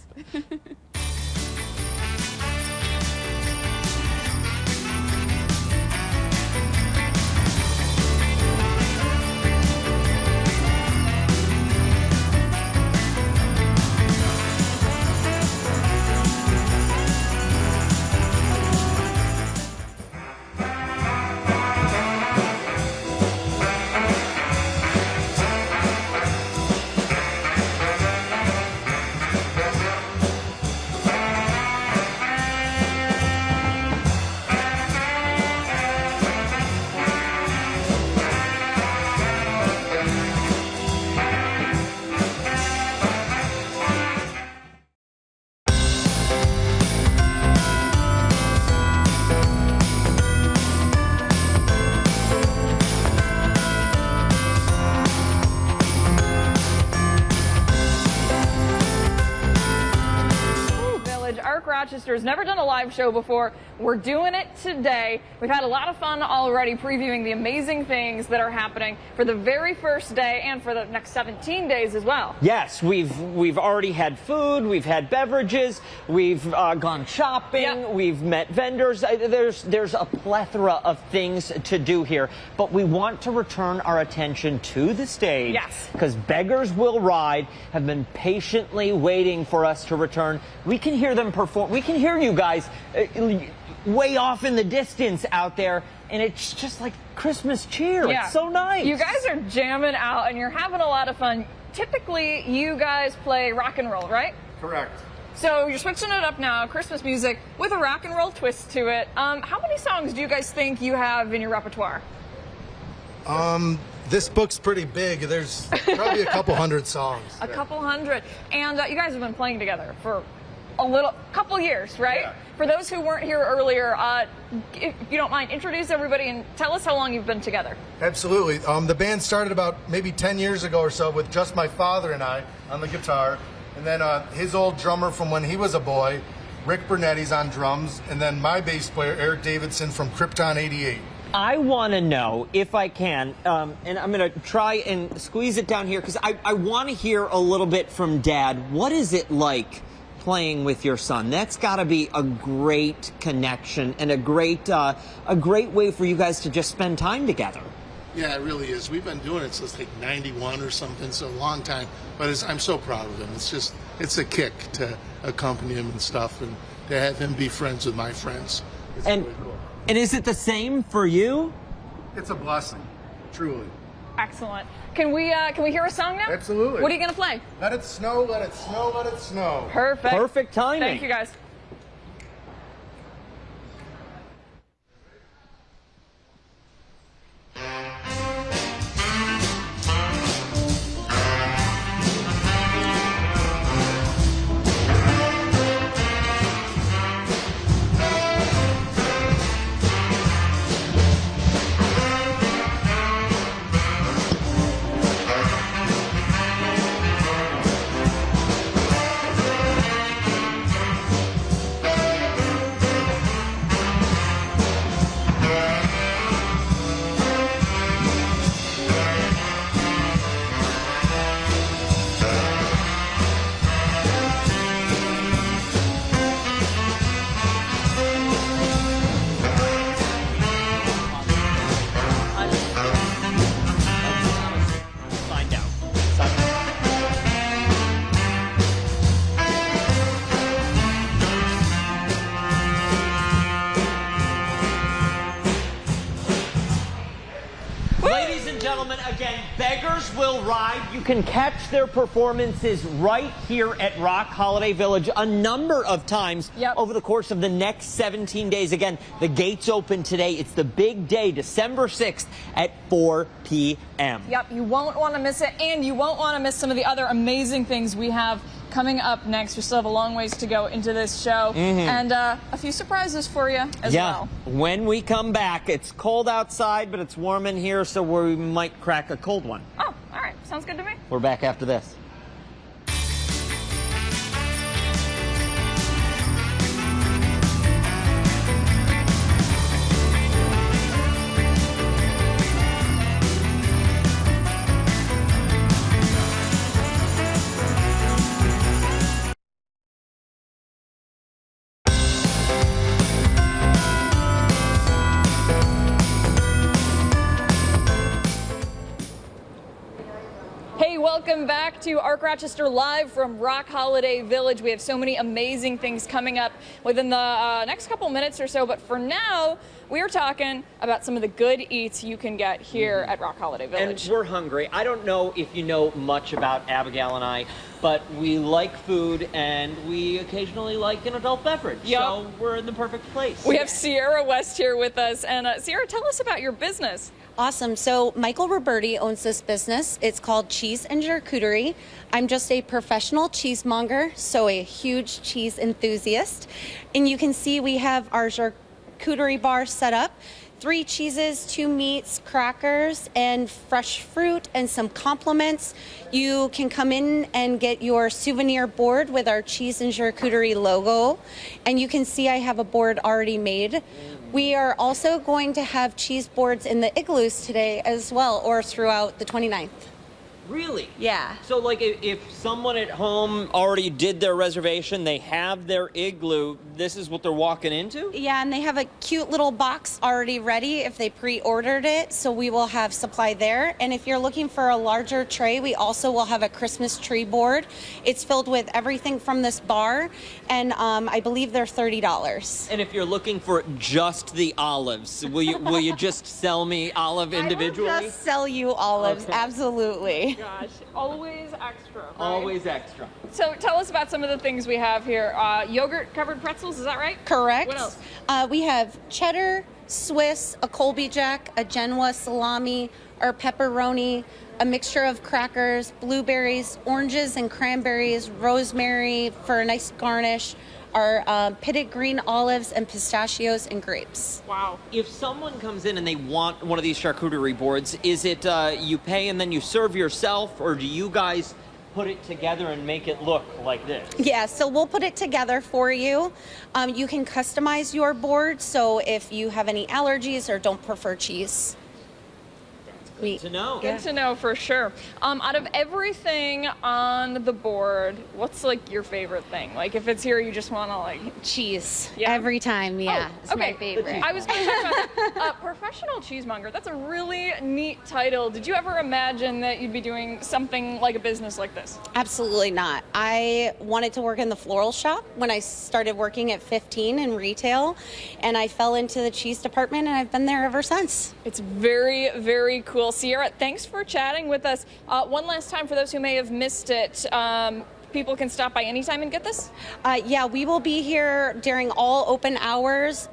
Rochester has never done a live show before. We're doing it today. We've had a lot of fun already previewing the amazing things that are happening for the very first day and for the next 17 days as well. Yes, we've already had food, we've had beverages, we've gone shopping, we've met vendors. There's a plethora of things to do here, but we want to return our attention to the stage. Yes. Because Beggars Will Ride have been patiently waiting for us to return. We can hear them perform. We can hear you guys way off in the distance out there, and it's just like Christmas cheer. Yeah. It's so nice. You guys are jamming out and you're having a lot of fun. Typically, you guys play rock and roll, right? Correct. So you're switching it up now, Christmas music with a rock and roll twist to it. How many songs do you guys think you have in your repertoire? This book's pretty big. There's probably a couple hundred songs. A couple hundred. And you guys have been playing together for a couple years, right? Yeah. For those who weren't here earlier, if you don't mind, introduce everybody and tell us how long you've been together. Absolutely. The band started about maybe 10 years ago or so with just my father and I on the guitar. And then his old drummer from when he was a boy, Rick Burnetti's on drums. And then my bass player, Eric Davidson from Krypton 88. I want to know, if I can, and I'm going to try and squeeze it down here, because I want to hear a little bit from Dad. What is it like playing with your son? That's got to be a great connection and a great way for you guys to just spend time together. Yeah, it really is. We've been doing it since like 91 or something, so a long time. But I'm so proud of him. It's a kick to accompany him and stuff, and to have him be friends with my friends. It's really cool. And is it the same for you? It's a blessing, truly. Excellent. Can we hear a song now? Absolutely. What are you going to play? Let it snow, let it snow, let it snow. Perfect. Perfect timing. Thank you, guys. Ladies and gentlemen, again, Beggars Will Ride. You can catch their performances right here at Roc Holiday Village a number of times over the course of the next 17 days. Again, the gates open today. It's the big day, December 6th at 4 p.m. Yep, you won't want to miss it, and you won't want to miss some of the other amazing things we have coming up next. We still have a long ways to go into this show, and a few surprises for you as well. When we come back, it's cold outside, but it's warm in here, so we might crack a cold one. Oh, all right. Sounds good to me. We're back after this. Welcome back to Arc Rochester live from Roc Holiday Village. We have so many amazing things coming up within the next couple minutes or so, but for now, we are talking about some of the good eats you can get here at Roc Holiday Village. And we're hungry. I don't know if you know much about Abigail and I, but we like food and we occasionally like an adult beverage. Yep. So we're in the perfect place. We have Sierra West here with us. And Sierra, tell us about your business. Awesome. So Michael Roberti owns this business. It's called Cheese and Charcuterie. I'm just a professional cheesemonger, so a huge cheese enthusiast. And you can see we have our charcuterie bar set up. 3 cheeses, 2 meats, crackers, and fresh fruit, and some compliments. You can come in and get your souvenir board with our cheese and charcuterie logo. And you can see I have a board already made. We are also going to have cheese boards in the igloos today as well, or throughout the 29th. Really? Yeah. So, like, if someone at home already did their reservation, they have their igloo, this is what they're walking into? Yeah, and they have a cute little box already ready if they pre-ordered it, so we will have supply there. And if you're looking for a larger tray, we also will have a Christmas tree board. It's filled with everything from this bar, and I believe they're $30. And if you're looking for just the olives, will you just sell me olive individually? I will just sell you olives, Okay. absolutely. Gosh, always extra, right? Always extra. So tell us about some of the things we have here. Yogurt-covered pretzels, is that right? Correct. What else? We have cheddar, Swiss, a Colby Jack, a Genoa salami, or pepperoni, a mixture of crackers, blueberries, oranges and cranberries, rosemary for a nice garnish, our pitted green olives and pistachios and grapes. Wow. If someone comes in and they want one of these charcuterie boards, is it you pay and then you serve yourself, or do you guys put it together and make it look like this? Yeah, so we'll put it together for you. You can customize your board, so if you have any allergies or don't prefer cheese. Good to know. Good to know for sure. Out of everything on the board, what's like your favorite thing? Like if it's here, you just want to like cheese. Yeah. Every time, yeah. Oh, It's okay. my favorite. I was going to talk about that. Professional cheesemonger. That's a really neat title. Did you ever imagine that you'd be doing something like a business like this? Absolutely not. I wanted to work in the floral shop when I started working at 15 in retail, and I fell into the cheese department, and I've been there ever since. It's very, very cool. Sierra, thanks for chatting with us. One last time for those who may have missed it, people can stop by anytime and get this? Yeah, we will be here during all open hours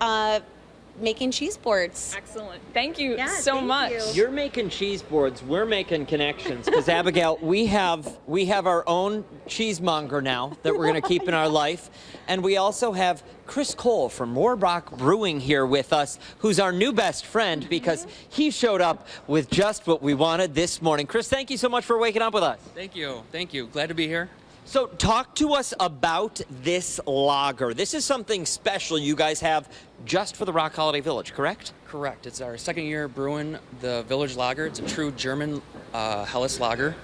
making cheese boards. Excellent. Thank you Yeah, so thank much. you. You're making cheese boards. We're making connections. Because Abigail, we have our own cheesemonger now that we're going to keep in our life, and we also have Chris Cole from Roc Brewing here with us, who's our new best friend because he showed up with just what we wanted this morning. Chris, thank you so much for waking up with us. Thank you. Thank you. Glad to be here. So talk to us about this lager. This is something special you guys have just for the Roc Holiday Village, correct? Correct. It's our second year brewing the Village Lager. It's a true German Helles lager.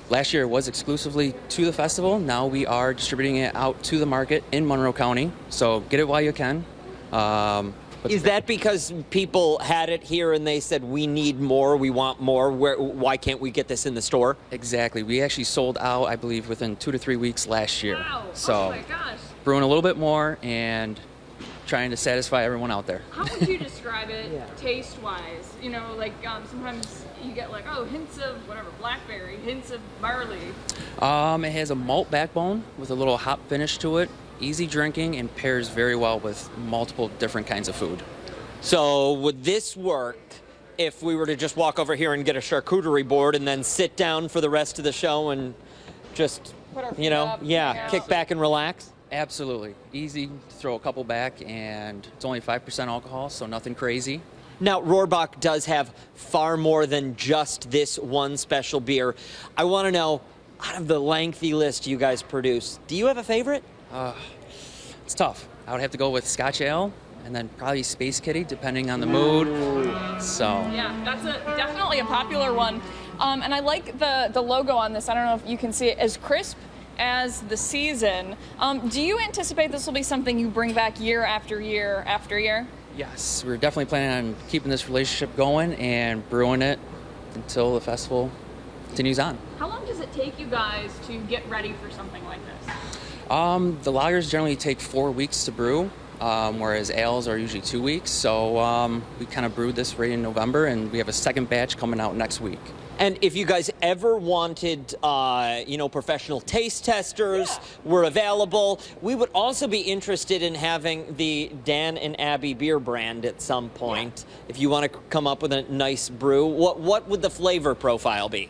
Last year it was exclusively to the festival. Now we are distributing it out to the market in Monroe County. So get it while you can. Is that because people had it here and they said, we need more, we want more, why can't we get this in the store? Exactly. We actually sold out, I believe, within 2 to 3 weeks last year. Wow. So Oh my gosh. brewing a little bit more and trying to satisfy everyone out there. How would you describe it taste-wise? You know, like sometimes you get like, oh, hints of whatever, blackberry, hints of barley. It has a malt backbone with a little hop finish to it. Easy drinking and pairs very well with multiple different kinds of food. So would this work if we were to just walk over here and get a charcuterie board and then sit down for the rest of the show and just, Put our you feet know, up, kick back and relax? Absolutely. Easy to throw a couple back, and it's only 5% alcohol, so nothing crazy. Now, Rohrbach does have far more than just this one special beer. I want to know, out of the lengthy list you guys produce, do you have a favorite? It's tough. I would have to go with Scotch Ale and then probably Space Kitty, depending on the mood. So Yeah, that's definitely a popular one. And I like the logo on this. I don't know if you can see it, as crisp as the season. Do you anticipate this will be something you bring back year after year after year? yes, we're definitely planning on keeping this relationship going and brewing it until the festival continues on. How long does it take you guys to get ready for something like this? The lagers generally take 4 weeks to brew, whereas ales are usually 2 weeks. So we kind of brewed this right in November, and we have a second batch coming out next week. And if you guys ever wanted, professional taste testers, we're available. We would also be interested in having the Dan and Abby beer brand at some point. If you want to come up with a nice brew, what would the flavor profile be?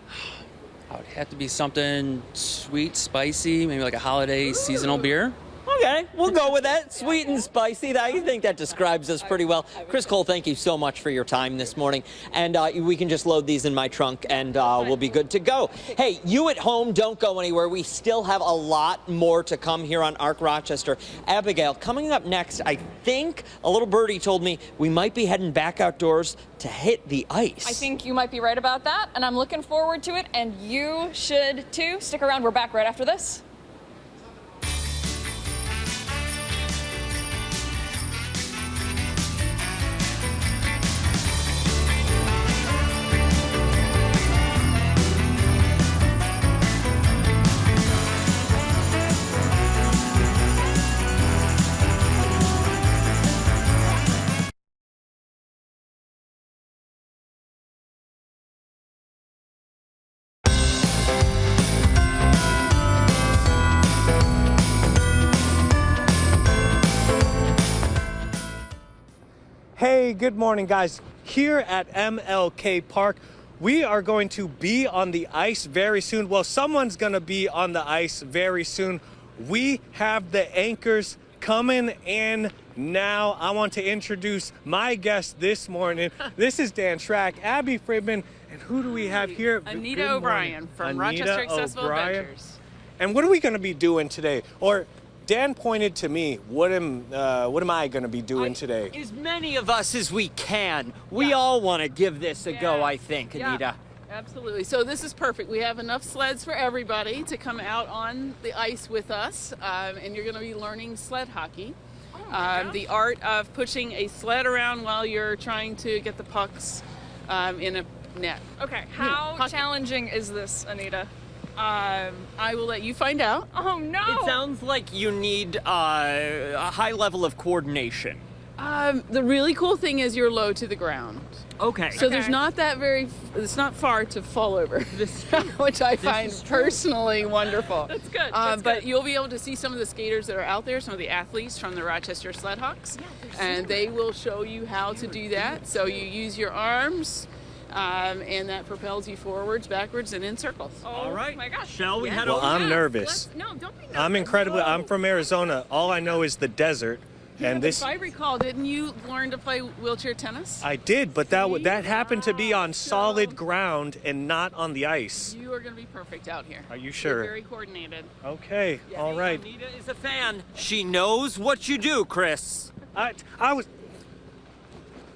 It would have to be something sweet, spicy, maybe like a holiday seasonal beer. Okay, we'll go with that. Sweet and spicy. I think that describes us pretty well. Chris Cole, thank you so much for your time this morning. And we can just load these in my trunk and we'll be good to go. Hey, you at home, don't go anywhere. We still have a lot more to come here on Arc Rochester. Abigail, coming up next, I think a little birdie told me we might be heading back outdoors to hit the ice. I think you might be right about that, and I'm looking forward to it, and you should too. Stick around. We're back right after this. Hey, good morning, guys. Here at MLK Park, we are going to be on the ice very soon. Well, someone's going to be on the ice very soon. We have the anchors coming in now. I want to introduce my guest this morning. This is Dan Schrack, Abby Friedman, and who do we have here? Anita O'Brien from Rochester Accessible Adventures. And what are we going to be doing today? Or Dan pointed to me. What am I going to be doing today? As many of us as we can. We all want to give this a go, I think, Anita. Absolutely. So this is perfect. We have enough sleds for everybody to come out on the ice with us, and you're going to be learning sled hockey. The art of pushing a sled around while you're trying to get the pucks in a net. Okay, how challenging is this, Anita? I will let you find out. Oh no! It sounds like you need a high level of coordination. The really cool thing is you're low to the ground. Okay. So there's not it's not far to fall over, which I find personally wonderful. That's good. But you'll be able to see some of the skaters that are out there, some of the athletes from the Rochester Sledhawks, and they will show you how to do that. So you use your arms, and that propels you forwards, backwards, and in circles. All right. My gosh. Shall we head Well, over? I'm nervous. No, don't be nervous. I'm from Arizona. All I know is the desert. And If I recall, didn't you learn to play wheelchair tennis? I did, but that happened to be on solid ground and not on the ice. You are going to be perfect out here. Are you sure? You're very coordinated. Okay, all right. Anita is a fan. She knows what you do, Chris. I was.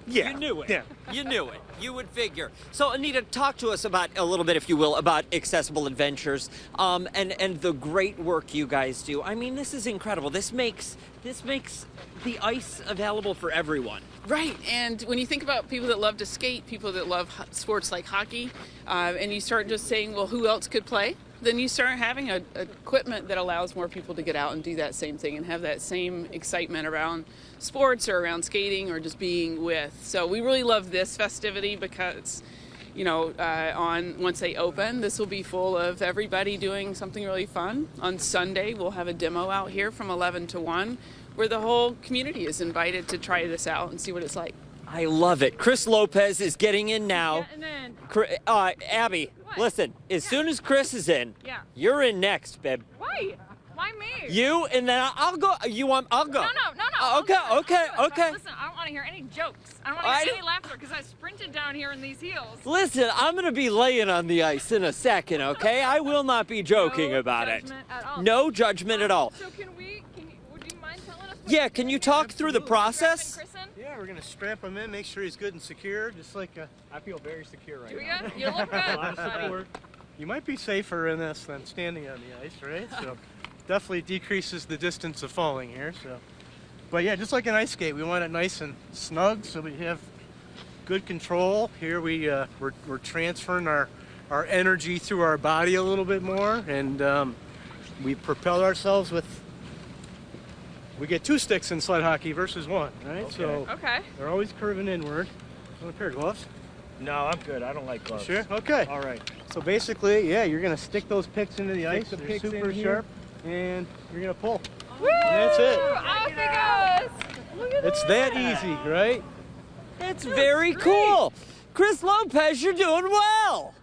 Yeah. You knew it. Yeah. You knew it. You would figure. So, Anita, talk to us about a little bit, if you will, about Accessible Adventures, and the great work you guys do. I mean, this is incredible. This makes the ice available for everyone. Right, and when you think about people that love to skate, people that love sports like hockey, and you start just saying, well, who else could play? Then you start having equipment that allows more people to get out and do that same thing and have that same excitement around sports or around skating or just being with. So we really love this festivity because, once they open, this will be full of everybody doing something really fun. On Sunday, we'll have a demo out here from 11 to 1 where the whole community is invited to try this out and see what it's like. I love it. Chris Lopez is getting in now. Abby, listen, as soon as Chris is in, you're in next, babe. Why? Why me? You, and then I'll go. I'll go. No. Okay. Listen, I don't want to hear any jokes. I don't want to hear any laughter because I sprinted down here in these heels. Listen, I'm going to be laying on the ice in a second, okay? I will not be joking about it. At all. No judgment at all. So would you mind telling us? Yeah, can you talk through the process? Yeah, we're gonna strap him in, make sure he's good and secure, just like I feel very secure right now. You look good. A lot of support. You might be safer in this than standing on the ice, right? So definitely decreases the distance of falling here. So, but yeah, just like an ice skate, we want it nice and snug so we have good control. Here we're transferring our energy through our body a little bit more, and we propel ourselves with. We get 2 sticks in sled hockey versus 1, right? Okay. So they're always curving inward. You want a pair of gloves? No, I'm good. I don't like gloves. Sure? Okay. All right. So basically, yeah, you're going to stick those picks into the ice. the They're picks super in here. sharp, and you're going to pull. Woo! And that's it. Off he goes. Look at It's that easy, right? It's very cool. Chris Lopez, you're doing well.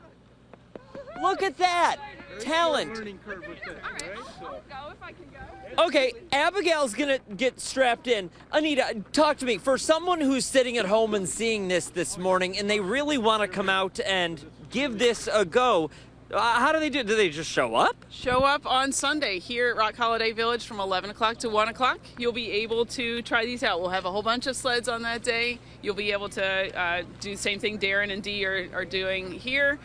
Look at that. talent. Learning curve with this, right? I'll go if I can go. Okay, Abigail's gonna get strapped in. Anita, talk to me. For someone who's sitting at home and seeing this morning, and they really want to come out and give this a go, how do they do? Do they just show up? Show up on Sunday here at Roc Holiday Village from 11 o'clock to 1 o'clock. You'll be able to try these out. We'll have a whole bunch of sleds on that day. You'll be able to do the same thing Darren and Dee are doing here,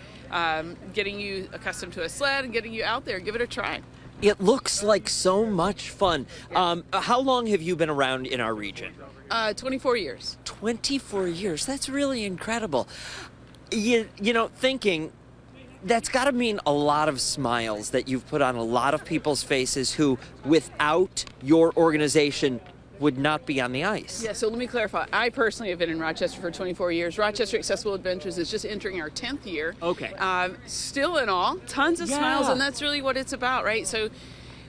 getting you accustomed to a sled and getting you out there. Give it a try. It looks like so much fun. How long have you been around in our region? 24 years. 24 years. That's really incredible. You know, thinking, that's got to mean a lot of smiles that you've put on a lot of people's faces who, without your organization, would not be on the ice. Yeah, so let me clarify. I personally have been in Rochester for 24 years. Rochester Accessible Adventures is just entering our 10th year. Okay. Still in all, tons of smiles, and that's really what it's about, right? So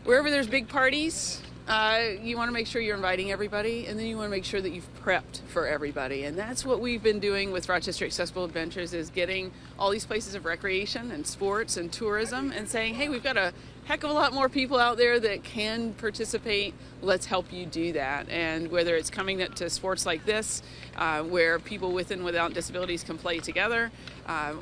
wherever there's big parties, you want to make sure you're inviting everybody, and then you want to make sure that you've prepped for everybody. And that's what we've been doing with Rochester Accessible Adventures, is getting all these places of recreation and sports and tourism and saying, hey, we've got a heck of a lot more people out there that can participate. Let's help you do that. And whether it's coming to sports like this, where people with and without disabilities can play together,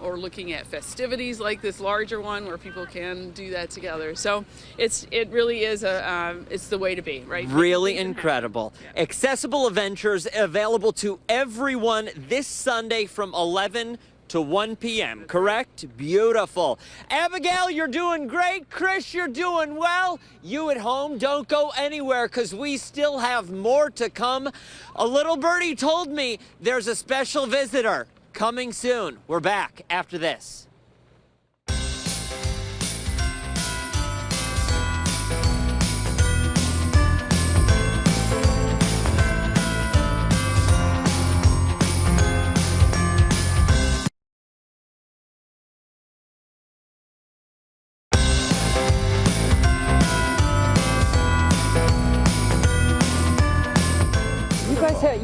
or looking at festivities like this larger one where people can do that together. So it really is it's the way to be, right? Really incredible. Accessible Adventures available to everyone this Sunday from 11 to 1 p.m., correct? Beautiful. Abigail, you're doing great. Chris, you're doing well. You at home, don't go anywhere because we still have more to come. A little birdie told me there's a special visitor coming soon. We're back after this.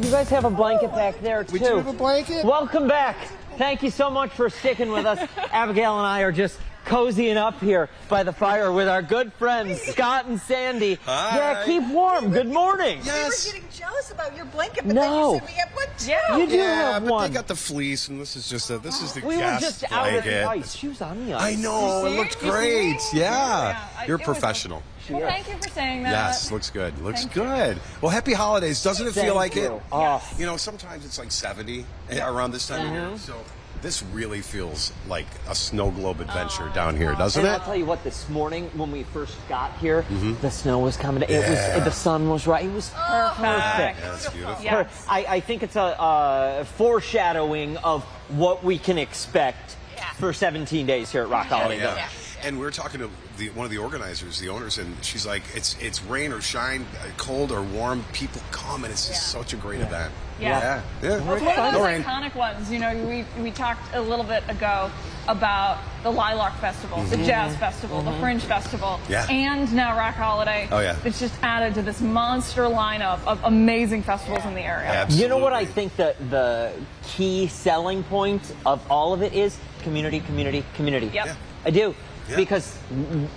You guys have a blanket back there, too. We do have a blanket? Welcome back. Thank you so much for sticking with us. Abigail and I are just cozying up here by the fire with our good friends, Scott and Sandy. Hi. Yeah, keep warm. Good morning. Yes. We were getting jealous about your blanket, but No. then you said we have one too. Yeah, you do have but one. they got the fleece, and this is just the We were guest just blanket. out of the ice. She was on the ice. I know, it looked great. Yeah. You're a professional. Well, thank you for saying that. Yes, looks good. Looks Thank good. Well, happy holidays. Doesn't it feel Thank like you. it? Oh. You know, sometimes it's like 70 around this time of year. So this really feels like a snow globe adventure down here, doesn't And it? I'll tell you what, this morning when we first got here, the snow was coming. Yeah. The sun was right. It was perfect. Yeah, that's beautiful. Yes. I think it's a foreshadowing of what we can expect for 17 days here at Roc Holiday Village. And we were talking to one of the organizers, the owners, and she's like, it's rain or shine, cold or warm, people come, and it's just such a great event. Yeah. Yeah. Well, it's one of No those rain. iconic ones. You know, we talked a little bit ago about the Lilac Festival, the Jazz Festival, the Fringe Festival, and now Roc Holiday. Oh, yeah. It's just added to this monster lineup of amazing festivals in the area. Absolutely. You know what I think the key selling point of all of it is? Community, community, community. Yep. Yeah. I do. Yeah. Because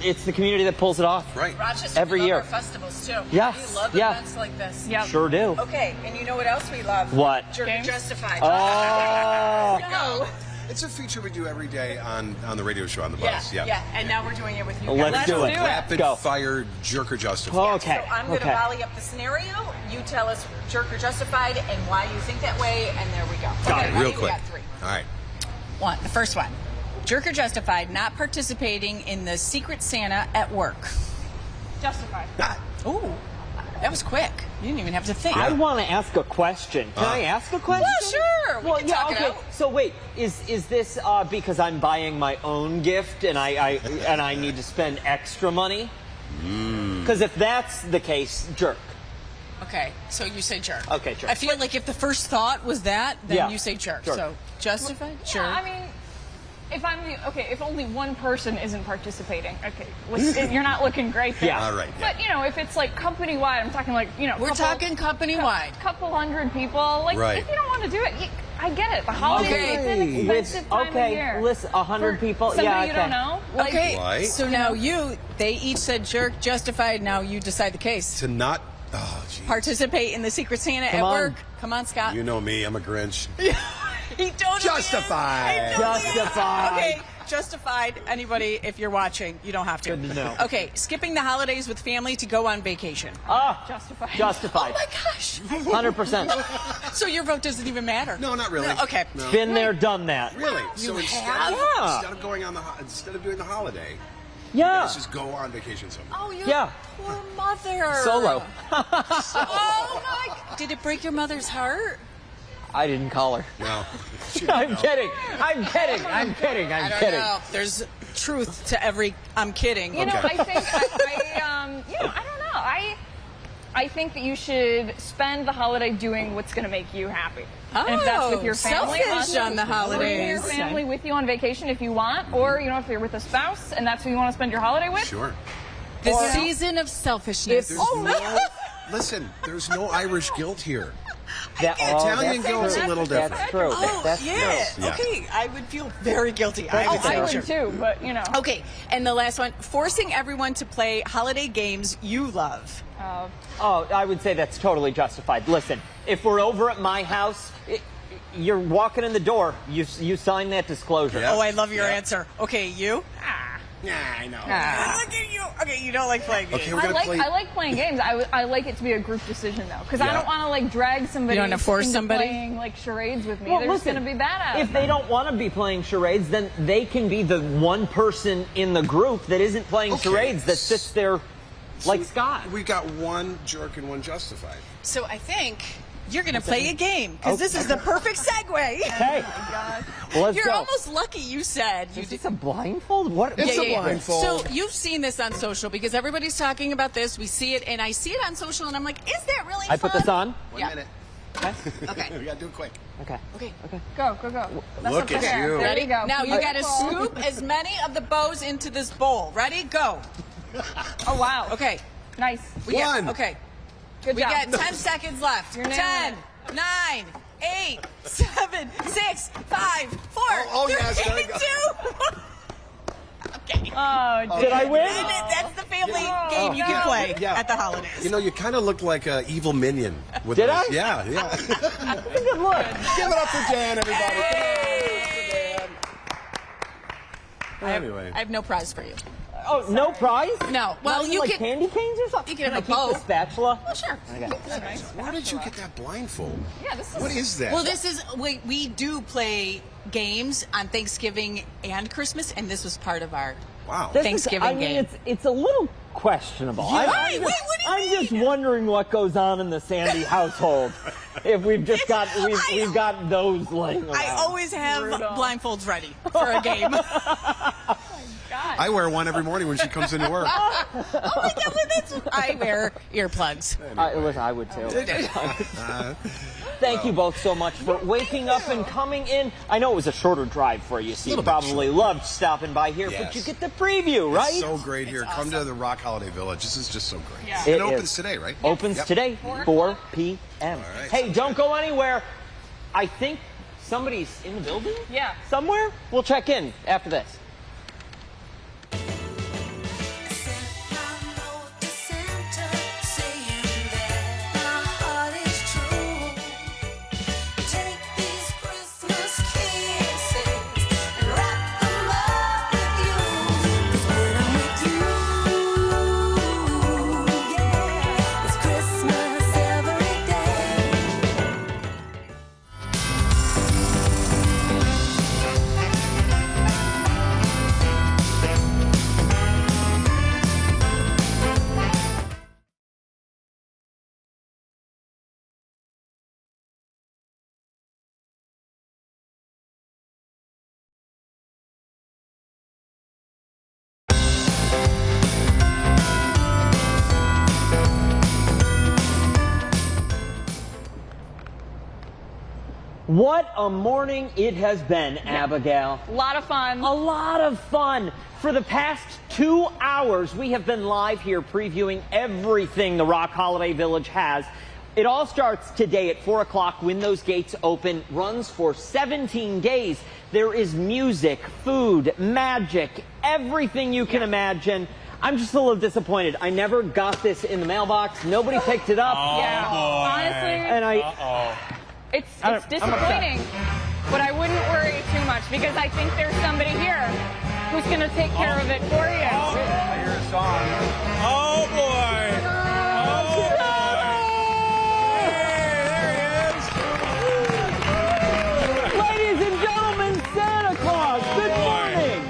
it's the community that pulls it off. Right. Rochester, every we love year. our festivals too. Yes, We love yeah. events like this. Yep. Sure do. Okay, and you know what else we love? What? Jerk Justified. Oh. No. It's a feature we do every day on the radio show on the bus. Yeah. And now we're doing it with you Let's guys. do it. Rapid Go. fire jerk or justified. Okay. So I'm going to okay. volley up the scenario. You tell us jerk or justified and why you think that way, and there we go. Got Okay, it. Real we quick. got three. All right. The first one. Jerk or justified not participating in the Secret Santa at work. Justified. Ooh, that was quick. You didn't even have to think. I want to ask a question. Can I ask a question? Well, sure. We can talk it out. So wait, is this because I'm buying my own gift and I need to spend extra money? Because if that's the case, jerk. Okay, so you say jerk. Okay, jerk. I feel like if the first thought was that, then Yeah. you say jerk. Sure. So justified? Sure. Yeah, I mean, if only one person isn't participating, you're not looking great there. Yeah. All right. Yeah. But if it's like company wide, I'm talking like We're talking company wide. couple hundred people. Like Right. if you don't want to do it, I get it. The holidays, it's an expensive time of year. Listen, 100 people. Somebody Yeah, you don't know. Like, Okay, Right. so now they each said jerk, justified. Now you decide the case. To not, oh, geez. Participate in the Secret Santa Come at on. work. Come on, Scott. You know me, I'm a Grinch. He totally Justified. is. I totally is. Justified. Okay, justified. Anybody, if you're watching, you don't have to. Good to know. Okay, skipping the holidays with family to go on vacation. Justified. Justified. Oh my gosh. 100%. So your vote doesn't even matter. No, not really. No, okay. No. Been there, done that. Really? So have? instead of going on instead of doing the holiday, Yeah. let's just go on vacation somewhere. Oh, your Yeah. poor mother. Solo. Oh my! Did it break your mother's heart? I didn't call her. No. I'm kidding. I'm kidding. I'm kidding. I'm I don't kidding. know. There's truth to every. I'm kidding. You know, I think I don't know. I think that you should spend the holiday doing what's going to make you happy. And if that's with your family, selfish on the bring your holidays. family with you on vacation if you want, or if you're with a spouse and that's who you want to spend your holiday with. Sure. The season of selfishness. Listen, there's no Irish guilt here. Italian guilt's a little different. That's true. Oh, That's yeah. true. Yeah. Okay, I would feel very guilty. I say, would sure. too, but Okay, and the last one, forcing everyone to play holiday games you love. Oh, I would say that's totally justified. Listen, if we're over at my house, you're walking in the door, you sign that disclosure. Yeah. Oh, I love your answer. Okay, you? Yeah, I know. Look at you. Okay, you don't like playing games. Okay, we're gonna play. I like playing games. I like it to be a group decision though, because I don't want to drag somebody. You don't wanna force into somebody? playing charades with me. Well, They're just listen, going to be bad at it. If they don't want to be playing charades, then they can be the one person in the group that isn't playing charades that sits there like Scott. We got one jerk and one justified. So I think you're going to play a game, because this is the perfect segue. Hey, well, let's You're go. almost lucky you said you Is did. this a blindfold? What? It's a blindfold. So you've seen this on social because everybody's talking about this. We see it, and I see it on social, and I'm like, is that really I fun? put this on. Yeah. 1 minute. Okay. We gotta do it quick. Okay. Okay. Go. That's Look up at there. you. There Ready? you go. Now you got to Beautiful. scoop as many of the bows into this bowl. Ready? Go. Oh wow. Okay. Nice. Okay. Good We job. got 10 seconds left. You're nailing 10, 9, 8, 7, 6, 5, 4, Oh, 3, yes, there we go. 2. Okay. Oh, Did I win? That's the family game you can play at the holidays. You know, you kind of look like an evil minion. With Did this. I? Yeah. Good look. Give it up for Dan, everybody. Anyway. I have no prize for you. Oh, no prize? No. Well, Not even, you like can. candy canes or something. You can have I a keep bow. the spatula. Oh, sure. Okay. Where did you get that blindfold? Yeah, this is. What is that? Well, this is we do play games on Thanksgiving and Christmas, and this was part of our Wow. Thanksgiving game. It's a little questionable. Wait, what do you I'm just wondering what goes on in the Sandy household. If we've just got we've got those laying around. I always have blindfolds ready for a game. I wear one every morning when she comes into work. Oh my God, I wear earplugs. I would too. Thank you both so much for waking up and coming in. I know it was a shorter drive for you, so you probably loved stopping by here, but you get the preview, right? It's so great here. Come to the Roc Holiday Village. This is just so great. Yeah. It opens today, right? Opens today, 4 p.m. right. Hey, don't go anywhere. I think somebody's in the building? Yeah. Somewhere? We'll check in after this. What a morning it has been, Abigail. A lot of fun. A lot of fun. For the past 2 hours, we have been live here previewing everything the Roc Holiday Village has. It all starts today at 4 o'clock when those gates open, runs for 17 days. There is music, food, magic, everything you can imagine. I'm just a little disappointed. I never got this in the mailbox. Nobody picked it up. Yeah, honestly, And it's disappointing, but I wouldn't worry too much because I think there's somebody here who's going to take care of it for you. I hear a song. Oh, boy. Ladies and gentlemen, Santa Claus, good morning.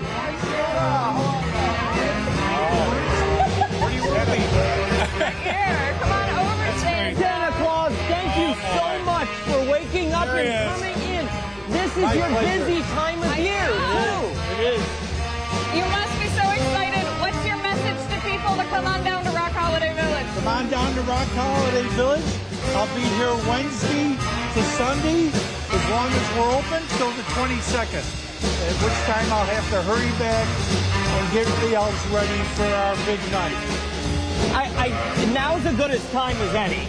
Here, come on over, Santa Claus, thank you so much for waking up and coming in. This is your busy time of year, too. It is. You must be so excited. What's your message to people to come on down to Roc Holiday Village? Come on down to Roc Holiday Village. I'll be here Wednesday to Sunday, as long as we're open, till the 22nd, at which time I'll have to hurry back and get the elves ready for our big night. Now's as good as time as any.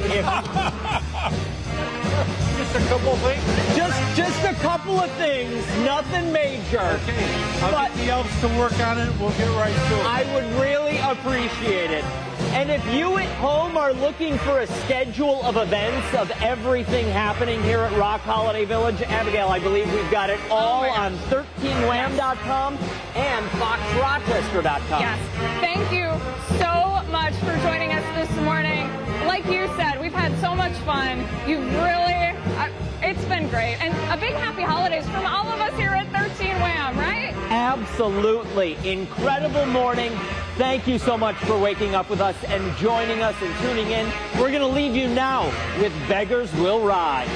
Just a couple things? Just a couple of things, nothing major. Okay, I'll get the elves to work on it. We'll get right to it. I would really appreciate it. And if you at home are looking for a schedule of events of everything happening here at Roc Holiday Village, Abigail, I believe we've got it all on 13wham.com and foxrochester.com. Yes. Thank you so much for joining us this morning. Like you said, we've had so much fun. You've really, it's been great. And a big happy holidays from all of us here at 13 Wham, right? Absolutely. Incredible morning. Thank you so much for waking up with us and joining us and tuning in. We're going to leave you now with Beggars Will Ride.